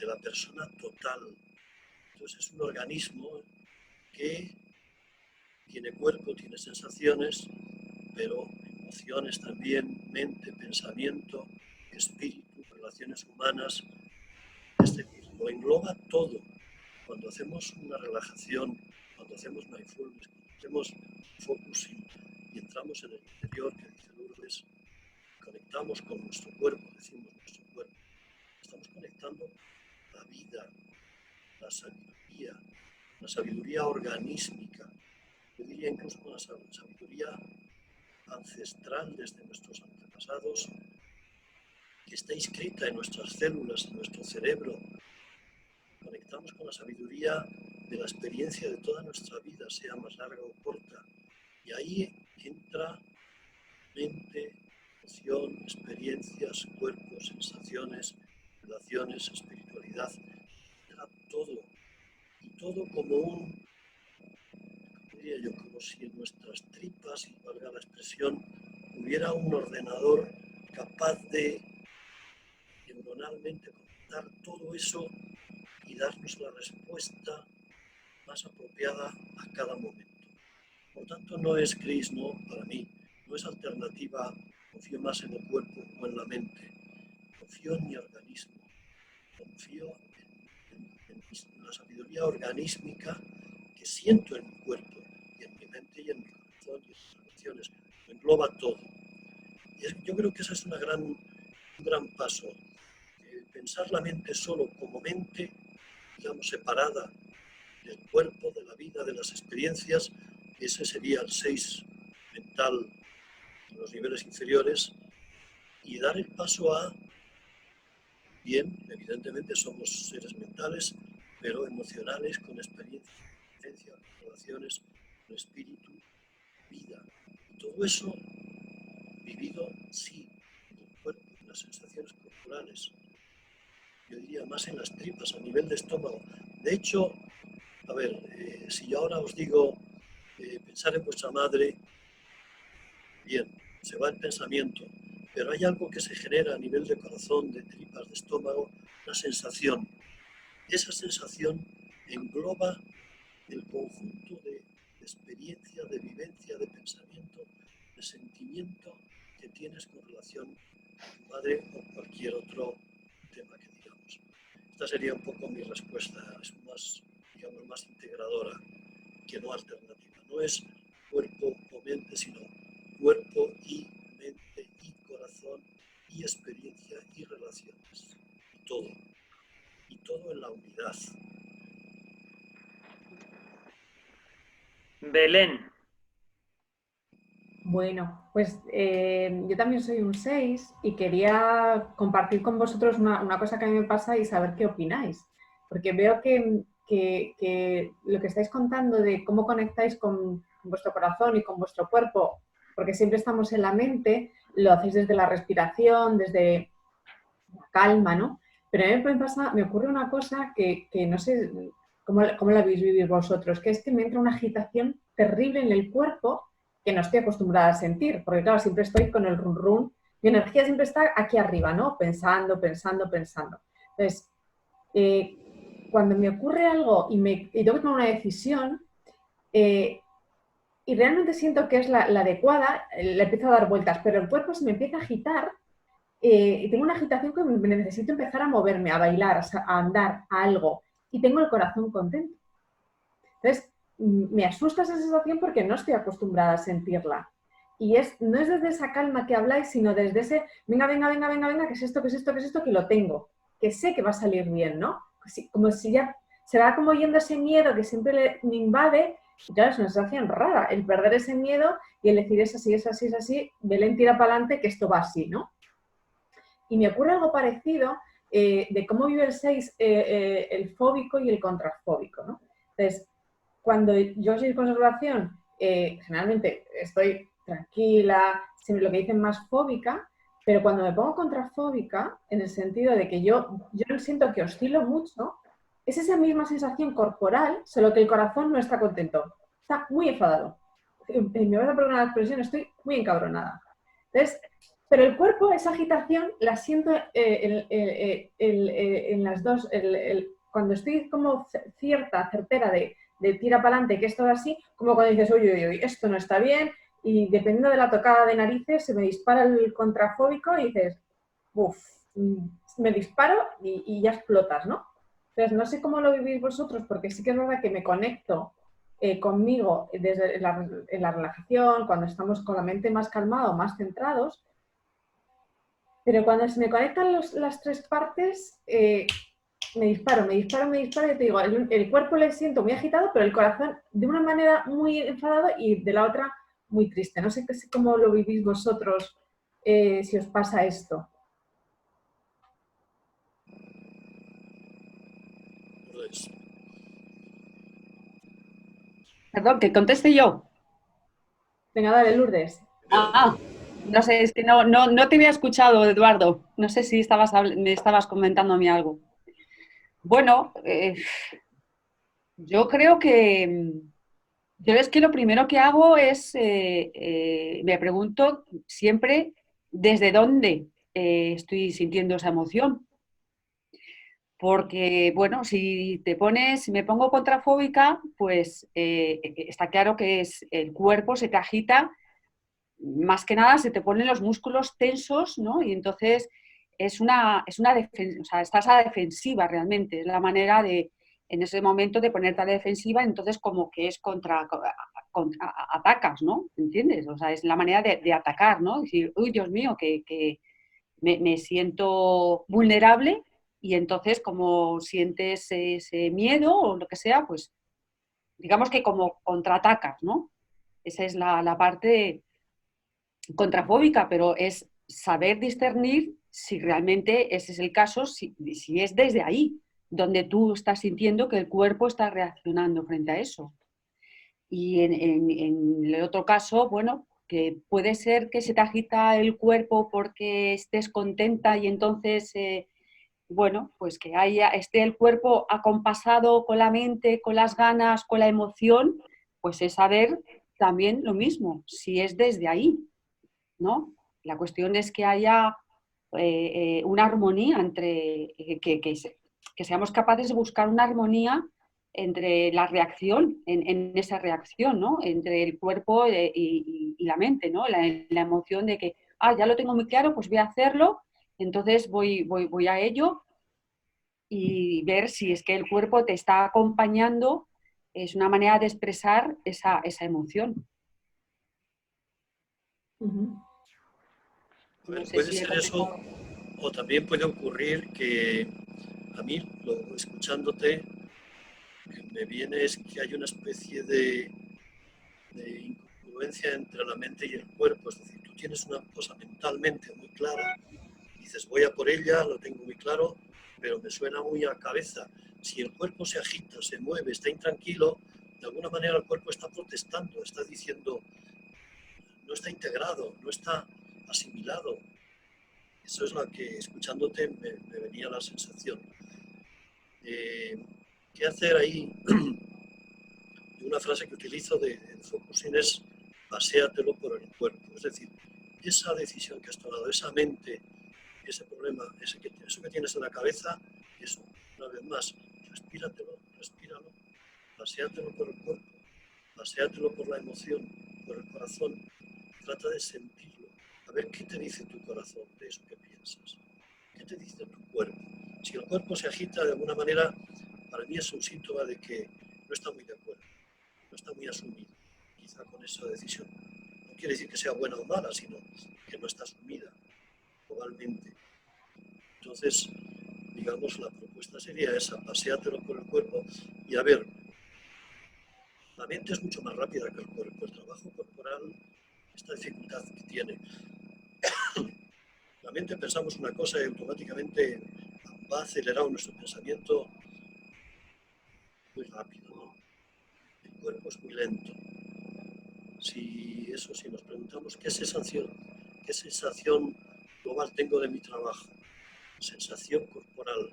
la persona total. Entonces es un organismo que tiene cuerpo, tiene sensaciones, pero emociones también, mente, pensamiento, espíritu, relaciones humanas. Es decir, lo engloba todo. Cuando hacemos una relajación, cuando hacemos mindfulness, cuando hacemos focusing y entramos en el interior, que dice Lourdes, conectamos con nuestro cuerpo, decimos nuestro cuerpo, estamos conectando la vida, la sabiduría organísmica, yo diría incluso con la sabiduría ancestral desde nuestros antepasados, que está inscrita en nuestras células, en nuestro cerebro. Conectamos con la sabiduría de la experiencia de toda nuestra vida, sea más larga o corta. Y ahí entra mente, emoción, experiencias, cuerpo, sensaciones, relaciones, espiritualidad. Entra todo. Y todo como diría yo, como si en nuestras tripas, y valga la expresión, hubiera un ordenador capaz de neuronalmente conectar todo eso y darnos la respuesta más apropiada a cada momento. Por tanto, no es gris, no, para mí, no es alternativa, confío más en el cuerpo o en la mente, confío en mi organismo, confío en la sabiduría organísmica que siento en mi cuerpo y en mi mente y en mi corazón y en mis emociones, lo engloba todo. Y yo creo que ese es un gran paso. Pensar la mente solo como mente, digamos, separada del cuerpo, de la vida, de las experiencias, ese sería el 6 mental en los niveles inferiores, y dar el paso a, bien, evidentemente somos seres mentales, pero emocionales, con experiencia, relaciones, con espíritu, vida. Y todo eso vivido, sí, en el cuerpo, en las sensaciones corporales, yo diría más en las tripas, a nivel de estómago. De hecho, a ver, si yo ahora os digo pensar en vuestra madre, bien, se va el pensamiento, pero hay algo que se genera a nivel de corazón, de tripas, de estómago, una sensación. Esa sensación engloba el conjunto de experiencia, de vivencia, de pensamiento, de sentimiento que tienes con relación a tu madre o cualquier otro tema que digamos. Esta sería un poco mi respuesta, es más, digamos, más integradora que no alternativa. No es cuerpo o mente, sino cuerpo y mente y corazón y experiencia y relaciones. Y todo en la unidad. Belén. Bueno, pues yo también soy un 6 y quería compartir con vosotros una cosa que a mí me pasa y saber qué opináis. Porque veo que lo que estáis contando de cómo conectáis con vuestro corazón y con vuestro cuerpo, porque siempre estamos en la mente, lo hacéis desde la respiración, desde la calma, ¿no? Pero a mí me ocurre una cosa que no sé cómo la habéis vivido vosotros, que es que me entra una agitación terrible en el cuerpo que no estoy acostumbrada a sentir, porque claro, siempre estoy con el run run, mi energía siempre está aquí arriba, ¿no? Pensando. Entonces, cuando me ocurre algo y tengo que tomar una decisión, y realmente siento que es la adecuada, le empiezo a dar vueltas, pero el cuerpo se me empieza a agitar y tengo una agitación que me necesito empezar a moverme, a bailar, a andar, a algo, y tengo el corazón contento. Entonces, me asusta esa sensación porque no estoy acostumbrada a sentirla. Y no es desde esa calma que habláis, sino desde ese, venga, que es esto, que lo tengo, que sé que va a salir bien, ¿no? Como si ya se va como yendo ese miedo que siempre me invade. Claro, es una sensación rara, el perder ese miedo y el decir es así, Belén tira para adelante, que esto va así, ¿no? Y me ocurre algo parecido de cómo vive el 6, el fóbico y el contrafóbico, ¿no? Entonces, cuando yo soy conservación, generalmente estoy tranquila, siempre lo que dicen más fóbica, pero cuando me pongo contrafóbica, en el sentido de que yo siento que oscilo mucho, es esa misma sensación corporal, solo que el corazón no está contento, está muy enfadado. me vas a perdonar la expresión, estoy muy encabronada. Entonces, pero el cuerpo, esa agitación, la siento en las dos, cuando estoy como certera de tira para adelante, que esto es así, como cuando dices, oye, esto no está bien, y dependiendo de la tocada de narices, se me dispara el contrafóbico y dices, uff, me disparo y ya explotas, ¿no? Entonces, no sé cómo lo vivís vosotros, porque sí que es verdad que me conecto conmigo desde en la relajación, cuando estamos con la mente más calmada o más centrados, pero cuando se me conectan las tres partes, me disparo, y te digo, el cuerpo le siento muy agitado, pero el corazón de una manera muy enfadado y de la otra muy triste. No sé cómo lo vivís vosotros, si os pasa esto. Pues, Perdón, que conteste yo. Venga, dale, Lourdes. No sé, es que no te había escuchado, Eduardo. No sé si me estabas comentando a mí algo. Bueno, yo creo que yo es que lo primero que hago es, me pregunto siempre desde dónde estoy sintiendo esa emoción. Porque, bueno, si me pongo contrafóbica, pues está claro que es el cuerpo se te agita, más que nada se te ponen los músculos tensos, ¿no? Y entonces es una defensa, o sea, estás a la defensiva realmente, es la manera de, en ese momento de ponerte a la defensiva, entonces como que es atacas, ¿no? ¿Entiendes? O sea, es la manera de atacar, ¿no? Decir, uy, Dios mío, que me siento vulnerable y entonces como sientes ese miedo o lo que sea, pues digamos que como contraatacas, ¿no? Esa es la parte contrafóbica, pero es saber discernir si realmente ese es el caso, si es desde ahí donde tú estás sintiendo que el cuerpo está reaccionando frente a eso. Y en el otro caso, bueno, que puede ser que se te agita el cuerpo porque estés contenta y entonces, bueno, pues que esté el cuerpo acompasado con la mente, con las ganas, con la emoción, pues es saber también lo mismo, si es desde ahí, ¿no? La cuestión es que haya una armonía entre, que seamos capaces de buscar una armonía entre la reacción, en esa reacción, ¿no? Entre el cuerpo y la mente, ¿no? La emoción de que, ya lo tengo muy claro, pues voy a hacerlo, entonces voy a ello y ver si es que el cuerpo te está acompañando, es una manera de expresar esa emoción. a ver, No sé puede si he ser eso, contestado. o también puede ocurrir que a mí, escuchándote, que me viene es que hay una especie de incongruencia entre la mente y el cuerpo. Es decir, tú tienes una cosa mentalmente muy clara, dices voy a por ella, lo tengo muy claro, pero me suena muy a cabeza. Si el cuerpo se agita, se mueve, está intranquilo, de alguna manera el cuerpo está protestando, está diciendo no está integrado, no está asimilado. Eso es lo que, escuchándote, me venía la sensación. ¿Qué hacer ahí? Una frase que utilizo de focusing es paséatelo por el cuerpo. Es decir, esa decisión que has tomado, esa mente, ese problema, eso que tienes en la cabeza, eso, una vez más, respíralo, paséatelo por el cuerpo, paséatelo por la emoción, por el corazón, trata de sentirlo, a ver qué te dice tu corazón de eso que piensas, qué te dice tu cuerpo. Si el cuerpo se agita de alguna manera, para mí es un síntoma de que no está muy de acuerdo, no está muy asumido, quizá con esa decisión. No quiere decir que sea buena o mala, sino que no está asumida globalmente. Entonces, digamos, la propuesta sería esa, paséatelo por el cuerpo y a ver, la mente es mucho más rápida que el cuerpo, el trabajo corporal, esta dificultad que tiene. La mente pensamos una cosa y automáticamente va acelerado nuestro pensamiento muy rápido, ¿no? El cuerpo es muy lento. Si nos preguntamos qué sensación global tengo de mi trabajo, sensación corporal,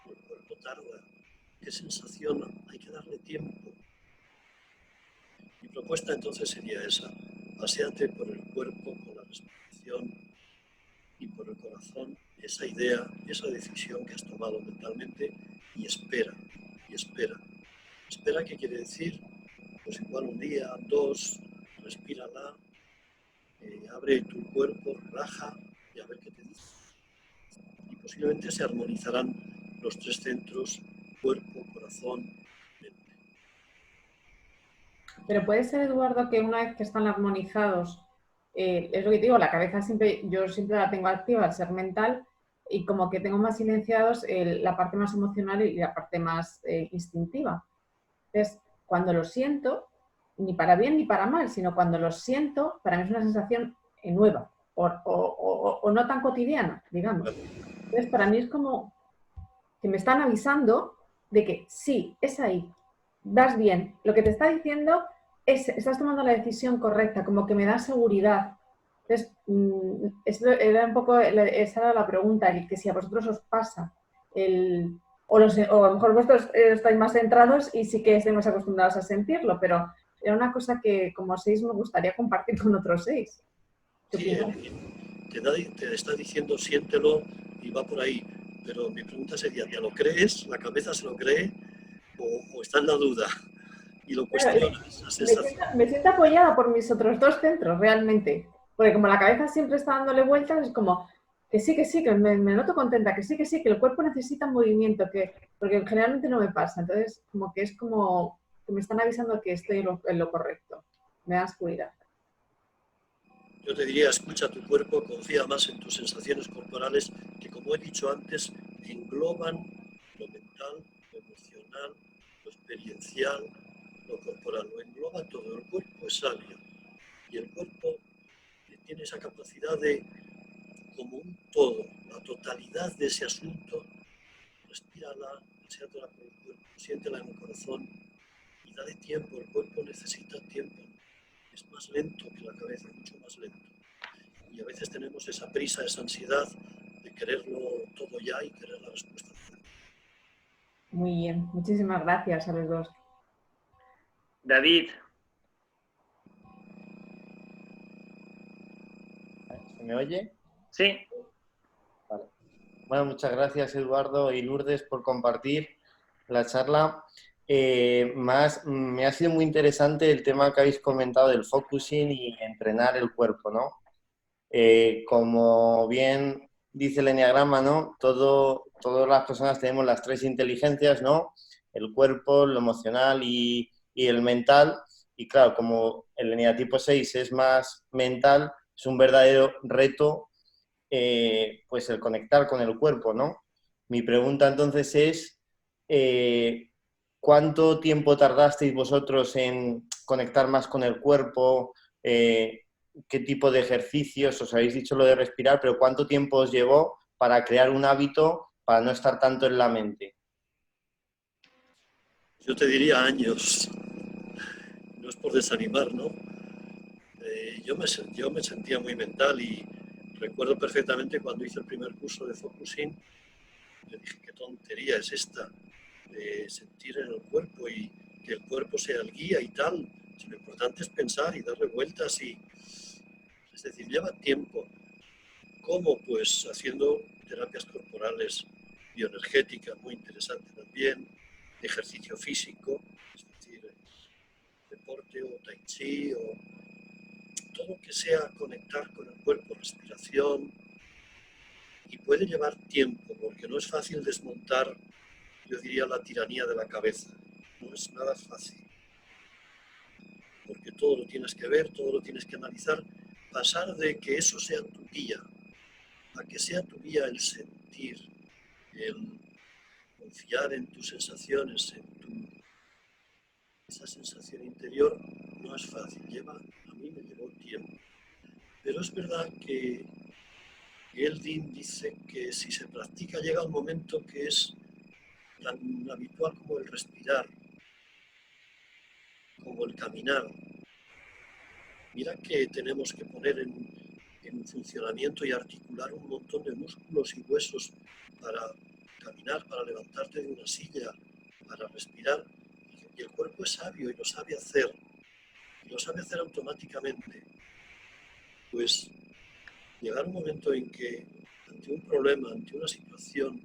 el cuerpo tarda, qué sensación hay que darle tiempo. Mi propuesta entonces sería esa. Paséate por el cuerpo con la respiración y por el corazón esa idea, esa decisión que has tomado mentalmente y espera, y espera. Espera, ¿qué quiere decir? Pues igual un día, dos, respírala, abre tu cuerpo, relaja y a ver qué te dice. Y posiblemente se armonizarán los tres centros, cuerpo, corazón, mente. Pero puede ser, Eduardo, que una vez que están armonizados, es lo que te digo, la cabeza siempre, yo siempre la tengo activa al ser mental y como que tengo más silenciados la parte más emocional y la parte más instintiva. Entonces, cuando lo siento, ni para bien ni para mal, sino cuando lo siento, para mí es una sensación nueva o no tan cotidiana, digamos. Entonces, para mí es como que me están avisando de que sí, es ahí, vas bien. Lo que te está diciendo es, estás tomando la decisión correcta, como que me da seguridad. Entonces, esto era un poco, esa era la pregunta, que si a vosotros os pasa, o a lo mejor vosotros estáis más centrados y sí que estáis más acostumbrados a sentirlo, pero era una cosa que como 6 me gustaría compartir con otros 6. Sí, te está diciendo siéntelo y va por ahí. Pero mi pregunta sería, ¿te lo crees? ¿La cabeza se lo cree? ¿O está en la duda? Y lo cuestiona esa sensación. Me siento apoyada por mis otros 2 centros, realmente. Porque como la cabeza siempre está dándole vueltas, es como que sí, que me noto contenta, que sí, que el cuerpo necesita movimiento, porque generalmente no me pasa. Entonces, como que es como que me están avisando que estoy en lo correcto. Me da seguridad. Yo te diría, escucha tu cuerpo, confía más en tus sensaciones corporales, que como he dicho antes, engloban lo mental, lo emocional, lo experiencial, lo corporal, lo engloba todo. El cuerpo es sabio y el cuerpo tiene esa capacidad de, como un todo, la totalidad de ese asunto, respírala, paséatela por el cuerpo, siéntela en el corazón y dale tiempo. El cuerpo necesita tiempo. Es más lento que la cabeza, mucho más lento. Y a veces tenemos esa prisa, esa ansiedad de quererlo todo ya y querer la respuesta. Muy bien, muchísimas gracias a los 2. David. ¿Se me oye? Sí. Vale. Bueno, muchas gracias Eduardo y Lourdes por compartir la charla. Me ha sido muy interesante el tema que habéis comentado del focusing y entrenar el cuerpo, ¿no? Como bien dice el enneagrama, ¿no? Todas las personas tenemos las 3 inteligencias, ¿no? El cuerpo, lo emocional y el mental. Y claro, como el eneatipo 6 es más mental, es un verdadero reto pues el conectar con el cuerpo, ¿no? Mi pregunta entonces es, ¿cuánto tiempo tardasteis vosotros en conectar más con el cuerpo? ¿Qué tipo de ejercicios? Os habéis dicho lo de respirar, pero ¿cuánto tiempo os llevó para crear un hábito para no estar tanto en la mente? Yo te diría años. No es por desanimar, ¿no? Yo me sentía muy mental y recuerdo perfectamente cuando hice el primer curso de focusing, yo dije, qué tontería es esta, de sentir en el cuerpo y que el cuerpo sea el guía y tal. Lo importante es pensar y darle vueltas y, es decir, lleva tiempo. ¿Cómo? Pues haciendo terapias corporales bioenergéticas, muy interesante también, ejercicio físico, es decir, deporte o tai chi o todo que sea conectar con el cuerpo, respiración, y puede llevar tiempo, porque no es fácil desmontar, yo diría, la tiranía de la cabeza. No es nada fácil, porque todo lo tienes que ver, todo lo tienes que analizar, pasar de que eso sea tu guía, a que sea tu guía el sentir, el confiar en tus sensaciones, esa sensación interior, no es fácil, a mí me llevó tiempo. Pero es verdad que Geldin dice que si se practica llega un momento que es tan habitual como el respirar, como el caminar. Mira que tenemos que poner en funcionamiento y articular un montón de músculos y huesos para caminar, para levantarte de una silla, para respirar. Y el cuerpo es sabio y lo sabe hacer. lo sabe hacer automáticamente, pues llegar un momento en que ante un problema, ante una situación,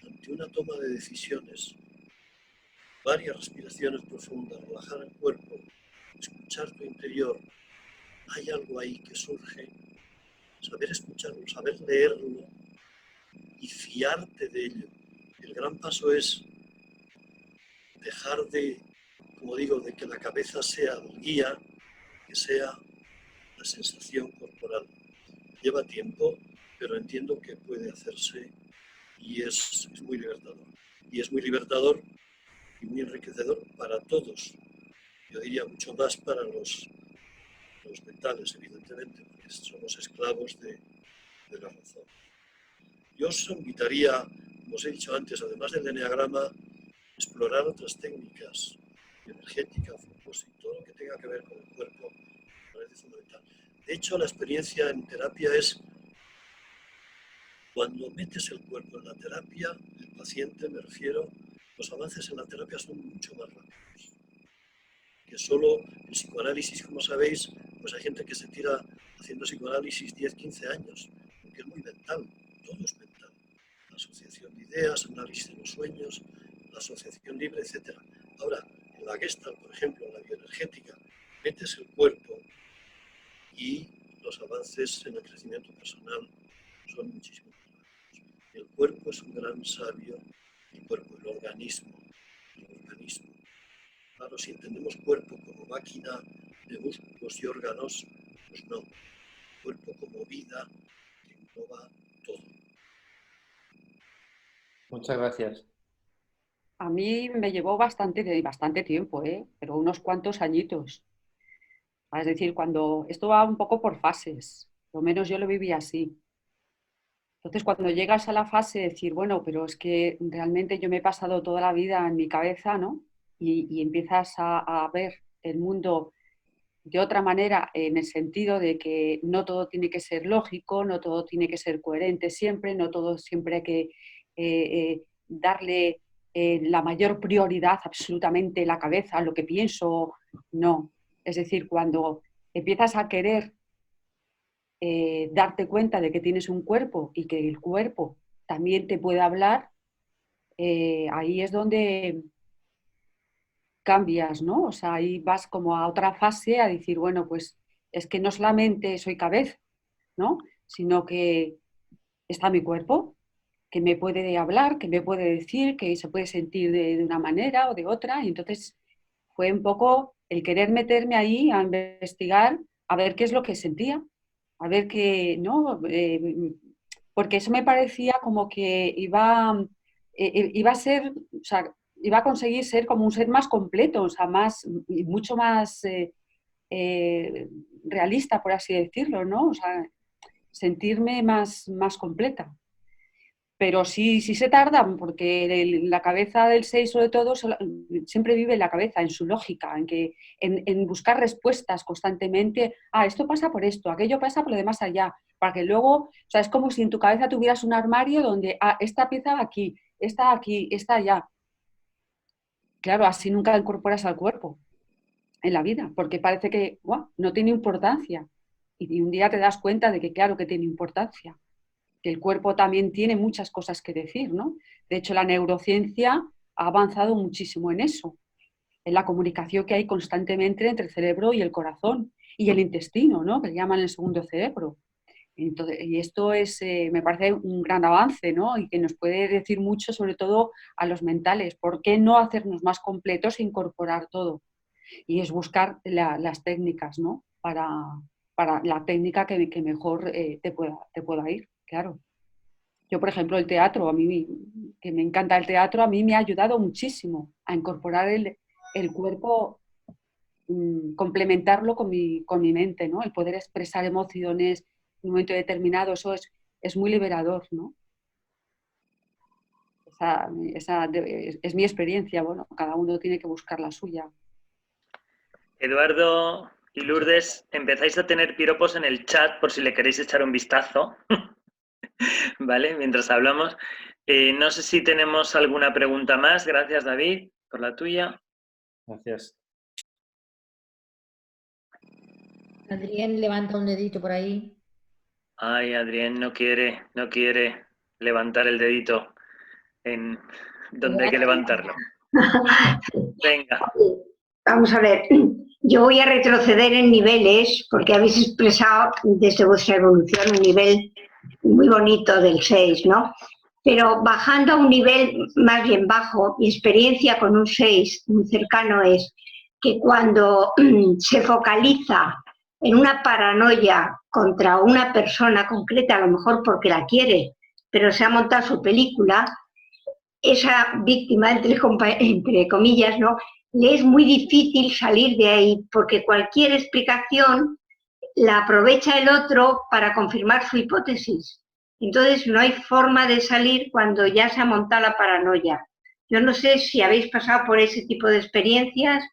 ante una toma de decisiones, varias respiraciones profundas, relajar el cuerpo, escuchar tu interior, hay algo ahí que surge, saber escucharlo, saber leerlo y fiarte de ello. El gran paso es dejar de, como digo, de que la cabeza sea el guía, que sea la sensación corporal. Lleva tiempo, pero entiendo que puede hacerse y es muy libertador. Y es muy libertador y muy enriquecedor para todos. Yo diría mucho más para los mentales, evidentemente, porque somos esclavos de la razón. Yo os invitaría, como os he dicho antes, además del eneagrama, explorar otras técnicas, energética, focus y todo lo que tenga que ver con el cuerpo, me parece fundamental. De hecho, la experiencia en terapia es cuando metes el cuerpo en la terapia, el paciente, me refiero, los avances en la terapia son mucho más rápidos. Que solo el psicoanálisis, como sabéis, pues hay gente que se tira haciendo psicoanálisis 10, 15 años, porque es muy mental, todo es mental. La asociación de ideas, análisis de los sueños, la asociación libre, etc. Ahora, en la Gestalt, por ejemplo, en la bioenergética, metes el cuerpo y los avances en el crecimiento personal son muchísimo más rápidos. El cuerpo es un gran sabio, el cuerpo, el organismo. Claro, si entendemos cuerpo como máquina de músculos y órganos, pues no. Cuerpo como vida que engloba todo. Muchas gracias. A mí me llevó bastante tiempo, pero unos cuantos añitos. Es decir, cuando esto va un poco por fases, lo menos yo lo viví así. Entonces, cuando llegas a la fase de decir, bueno, pero es que realmente yo me he pasado toda la vida en mi cabeza, ¿no? Y empiezas a ver el mundo de otra manera, en el sentido de que no todo tiene que ser lógico, no todo tiene que ser coherente siempre, no todo siempre hay que darle la mayor prioridad absolutamente la cabeza, a lo que pienso, no. Es decir, cuando empiezas a querer darte cuenta de que tienes un cuerpo y que el cuerpo también te puede hablar, ahí es donde cambias, ¿no? O sea, ahí vas como a otra fase a decir, bueno, pues es que no solamente soy cabeza, ¿no? Sino que está mi cuerpo, que me puede hablar, que me puede decir, que se puede sentir de una manera o de otra. Y entonces fue un poco el querer meterme ahí a investigar, a ver qué es lo que sentía, a ver qué, ¿no? Porque eso me parecía como que iba a ser, o sea, iba a conseguir ser como un ser más completo, o sea, mucho más realista, por así decirlo, ¿no? O sea, sentirme más completa. Pero sí se tardan, porque la cabeza del 6 sobre todo siempre vive en la cabeza, en su lógica, en buscar respuestas constantemente. Esto pasa por esto, aquello pasa por lo de más allá, para que luego, o sea, es como si en tu cabeza tuvieras un armario donde esta pieza va aquí, esta allá. Claro, así nunca incorporas al cuerpo en la vida, porque parece que no tiene importancia. Y un día te das cuenta de que claro que tiene importancia, que el cuerpo también tiene muchas cosas que decir, ¿no? De hecho, la neurociencia ha avanzado muchísimo en eso, en la comunicación que hay constantemente entre el cerebro y el corazón y el intestino, ¿no? Que le llaman el segundo cerebro. Entonces, y esto me parece un gran avance, ¿no? Y que nos puede decir mucho, sobre todo a los mentales. ¿Por qué no hacernos más completos e incorporar todo? Y es buscar las técnicas, ¿no? Para la técnica que mejor te pueda ir, claro. Yo, por ejemplo, el teatro, a mí, que me encanta el teatro, a mí me ha ayudado muchísimo a incorporar el cuerpo, complementarlo con mi mente, ¿no? El poder expresar emociones en un momento determinado, eso es muy liberador, ¿no? Esa es mi experiencia, bueno, cada uno tiene que buscar la suya. Eduardo y Lourdes, empezáis a tener piropos en el chat por si le queréis echar un vistazo, ¿vale? Mientras hablamos. No sé si tenemos alguna pregunta más. Gracias, David, por la tuya. Gracias. Adrián levanta un dedito por ahí. Ay, Adrián no quiere levantar el dedito en donde hay que levantarlo. Venga. Vamos a ver, yo voy a retroceder en niveles porque habéis expresado desde vuestra evolución un nivel muy bonito del 6, ¿no? Pero bajando a un nivel más bien bajo, mi experiencia con un 6 muy cercano es que cuando se focaliza en una paranoia contra una persona concreta, a lo mejor porque la quiere, pero se ha montado su película, esa víctima, entre comillas, ¿no?, le es muy difícil salir de ahí, porque cualquier explicación la aprovecha el otro para confirmar su hipótesis. Entonces no hay forma de salir cuando ya se ha montado la paranoia. Yo no sé si habéis pasado por ese tipo de experiencias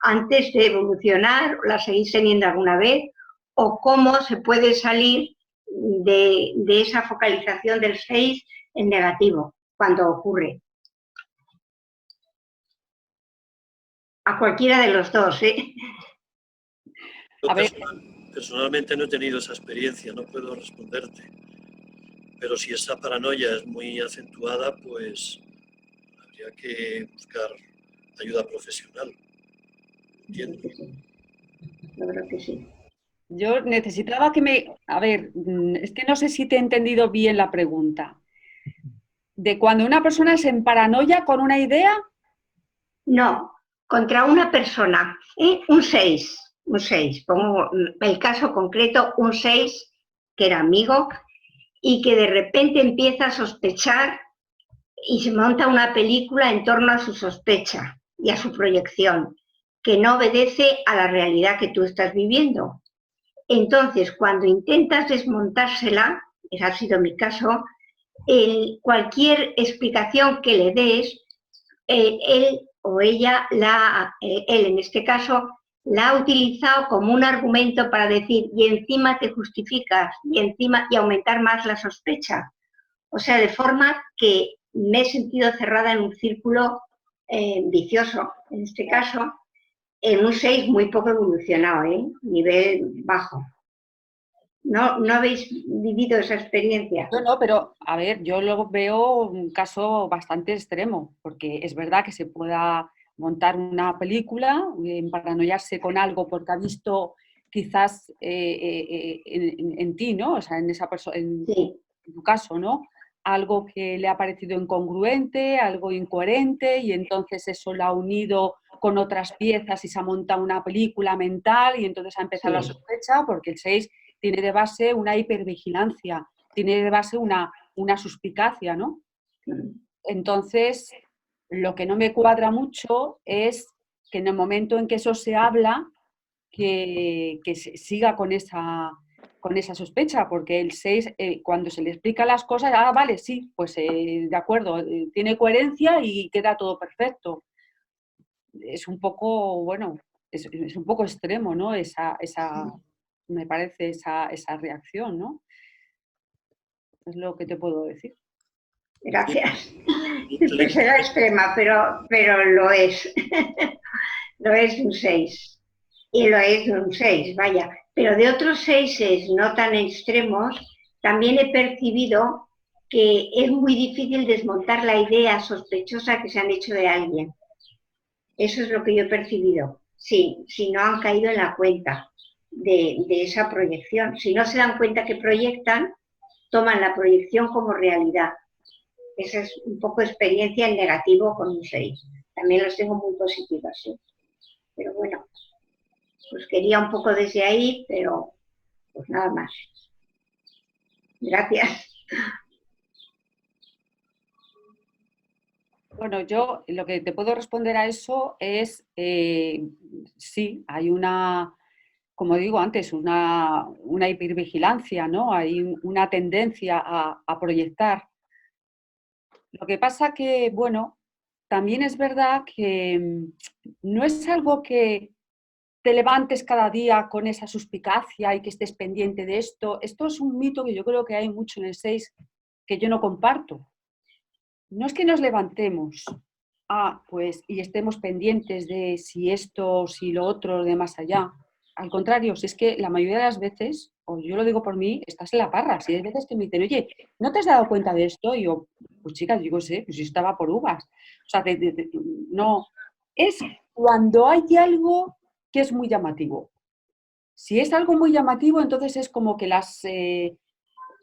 antes de evolucionar, o la seguís teniendo alguna vez, o cómo se puede salir de esa focalización del 6 en negativo cuando ocurre. A cualquiera de los dos, ¿eh? Yo personalmente no he tenido esa experiencia, no puedo responderte. Pero si esa paranoia es muy acentuada, pues habría que buscar ayuda profesional. ¿Entiendes? Yo creo que sí. Yo necesitaba que me... A ver, es que no sé si te he entendido bien la pregunta. ¿De cuando una persona se emparanoia con una idea? No, contra una persona, ¿eh? Un 6, pongo el caso concreto, un 6 que era amigo y que de repente empieza a sospechar y se monta una película en torno a su sospecha y a su proyección, que no obedece a la realidad que tú estás viviendo. Entonces, cuando intentas desmontársela, ese ha sido mi caso, cualquier explicación que le des, él o ella, él en este caso, la ha utilizado como un argumento para decir, y encima te justificas, y aumentar más la sospecha. O sea, de forma que me he sentido cerrada en un círculo vicioso. En este caso, en un 6 muy poco evolucionado, nivel bajo. ¿No habéis vivido esa experiencia? No, pero a ver, yo luego veo un caso bastante extremo, porque es verdad que se pueda montar una película, paranoiarse con algo porque ha visto quizás en ti, ¿no? O sea, en esa persona, sí, en tu caso, ¿no? Algo que le ha parecido incongruente, algo incoherente, y entonces eso lo ha unido con otras piezas y se ha montado una película mental y entonces ha empezado la sospecha, porque el 6 tiene de base una hipervigilancia, tiene de base una suspicacia, ¿no? Entonces, lo que no me cuadra mucho es que en el momento en que eso se habla, que se siga con esa sospecha, porque el 6, cuando se le explica las cosas, vale, sí, pues de acuerdo, tiene coherencia y queda todo perfecto. Es un poco, bueno, es un poco extremo, ¿no? Me parece esa reacción, ¿no? Es lo que te puedo decir. Gracias. Que será extrema, pero lo es. Lo es un 6. Y lo es un 6, vaya. Pero de otros 6 no tan extremos, también he percibido que es muy difícil desmontar la idea sospechosa que se han hecho de alguien. Eso es lo que yo he percibido. Sí, si no han caído en la cuenta de esa proyección. Si no se dan cuenta que proyectan, toman la proyección como realidad. Esa es un poco experiencia en negativo con un 6. También los tengo muy positivas, ¿sí? Pero bueno, pues quería un poco desde ahí, pero pues nada más. Gracias. Bueno, yo lo que te puedo responder a eso es, sí, hay una, como digo antes, una hipervigilancia, ¿no? Hay una tendencia a proyectar. Lo que pasa que, bueno, también es verdad que no es algo que te levantes cada día con esa suspicacia y que estés pendiente de esto. Esto es un mito que yo creo que hay mucho en el 6 que yo no comparto. No es que nos levantemos pues, y estemos pendientes de si esto, si lo otro, de más allá. al contrario, si es que la mayoría de las veces, o yo lo digo por mí, estás en la parra. Si hay veces que me dicen, oye, ¿no te has dado cuenta de esto? Y yo, pues chicas, digo, sé, pues yo estaba por uvas. O sea, no, es cuando hay algo que es muy llamativo. Si es algo muy llamativo, entonces es como que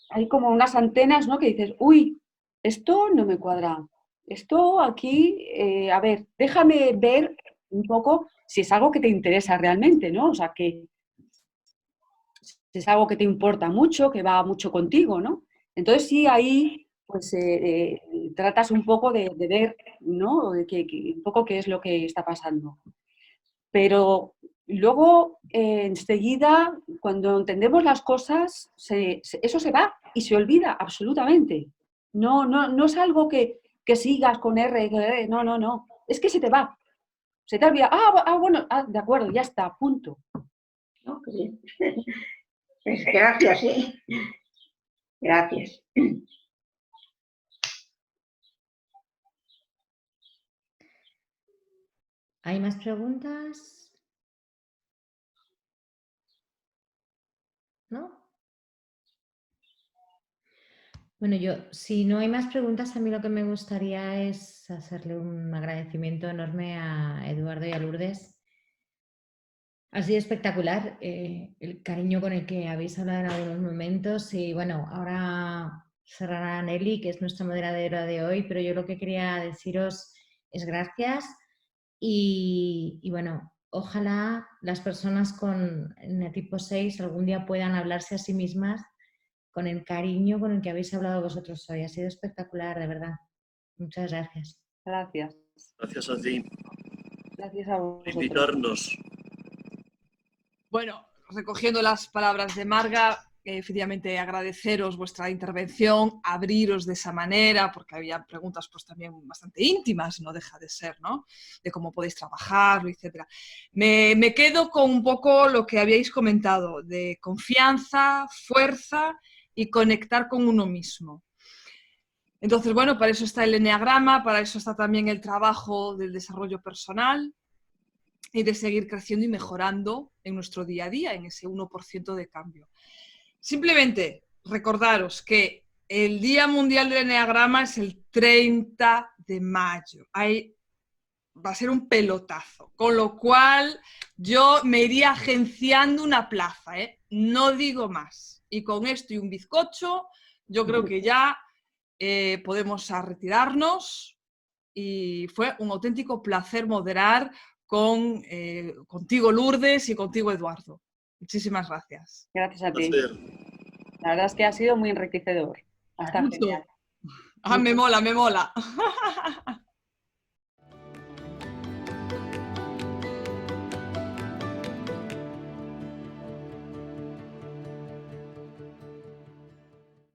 hay como unas antenas, ¿no? Que dices, uy, esto no me cuadra. Esto aquí, a ver, déjame ver un poco si es algo que te interesa realmente, ¿no? O sea, que si es algo que te importa mucho, que va mucho contigo, ¿no? Entonces sí, ahí pues tratas un poco de ver, ¿no? Un poco qué es lo que está pasando. Pero luego, enseguida, cuando entendemos las cosas, eso se va y se olvida absolutamente. No es algo que sigas con R, no. Es que se te va. Se te olvida. Bueno, de acuerdo, ya está, punto. No, pues sí. Pues gracias, ¿eh? Gracias. ¿Hay más preguntas? ¿No? Bueno, si no hay más preguntas, a mí lo que me gustaría es hacerle un agradecimiento enorme a Eduardo y a Lourdes. Ha sido espectacular el cariño con el que habéis hablado en algunos momentos y bueno, ahora cerrará Nelly, que es nuestra moderadora de hoy, pero yo lo que quería deciros es gracias y bueno, ojalá las personas con eneatipo 6 algún día puedan hablarse a sí mismas con el cariño con el que habéis hablado vosotros hoy. Ha sido espectacular, de verdad. Muchas gracias. Gracias. Gracias a ti Gracias a por vosotros. invitarnos. Bueno, recogiendo las palabras de Marga, efectivamente agradeceros vuestra intervención, abriros de esa manera, porque había preguntas pues también bastante íntimas, no deja de ser, ¿no? De cómo podéis trabajarlo, etc. Me quedo con un poco lo que habíais comentado, de confianza, fuerza y conectar con uno mismo. Entonces, bueno, para eso está el eneagrama, para eso está también el trabajo del desarrollo personal y de seguir creciendo y mejorando en nuestro día a día, en ese 1% de cambio. Simplemente recordaros que el Día Mundial del Eneagrama es el 30 de mayo. Va a ser un pelotazo, con lo cual yo me iría agenciando una plaza, ¿eh? No digo más. Y con esto y un bizcocho, yo creo que ya podemos retirarnos y fue un auténtico placer moderar contigo, Lourdes, y contigo, Eduardo. Muchísimas gracias. Gracias a ti. Placer. La verdad es que ha sido muy enriquecedor. Hasta genial. Me mola.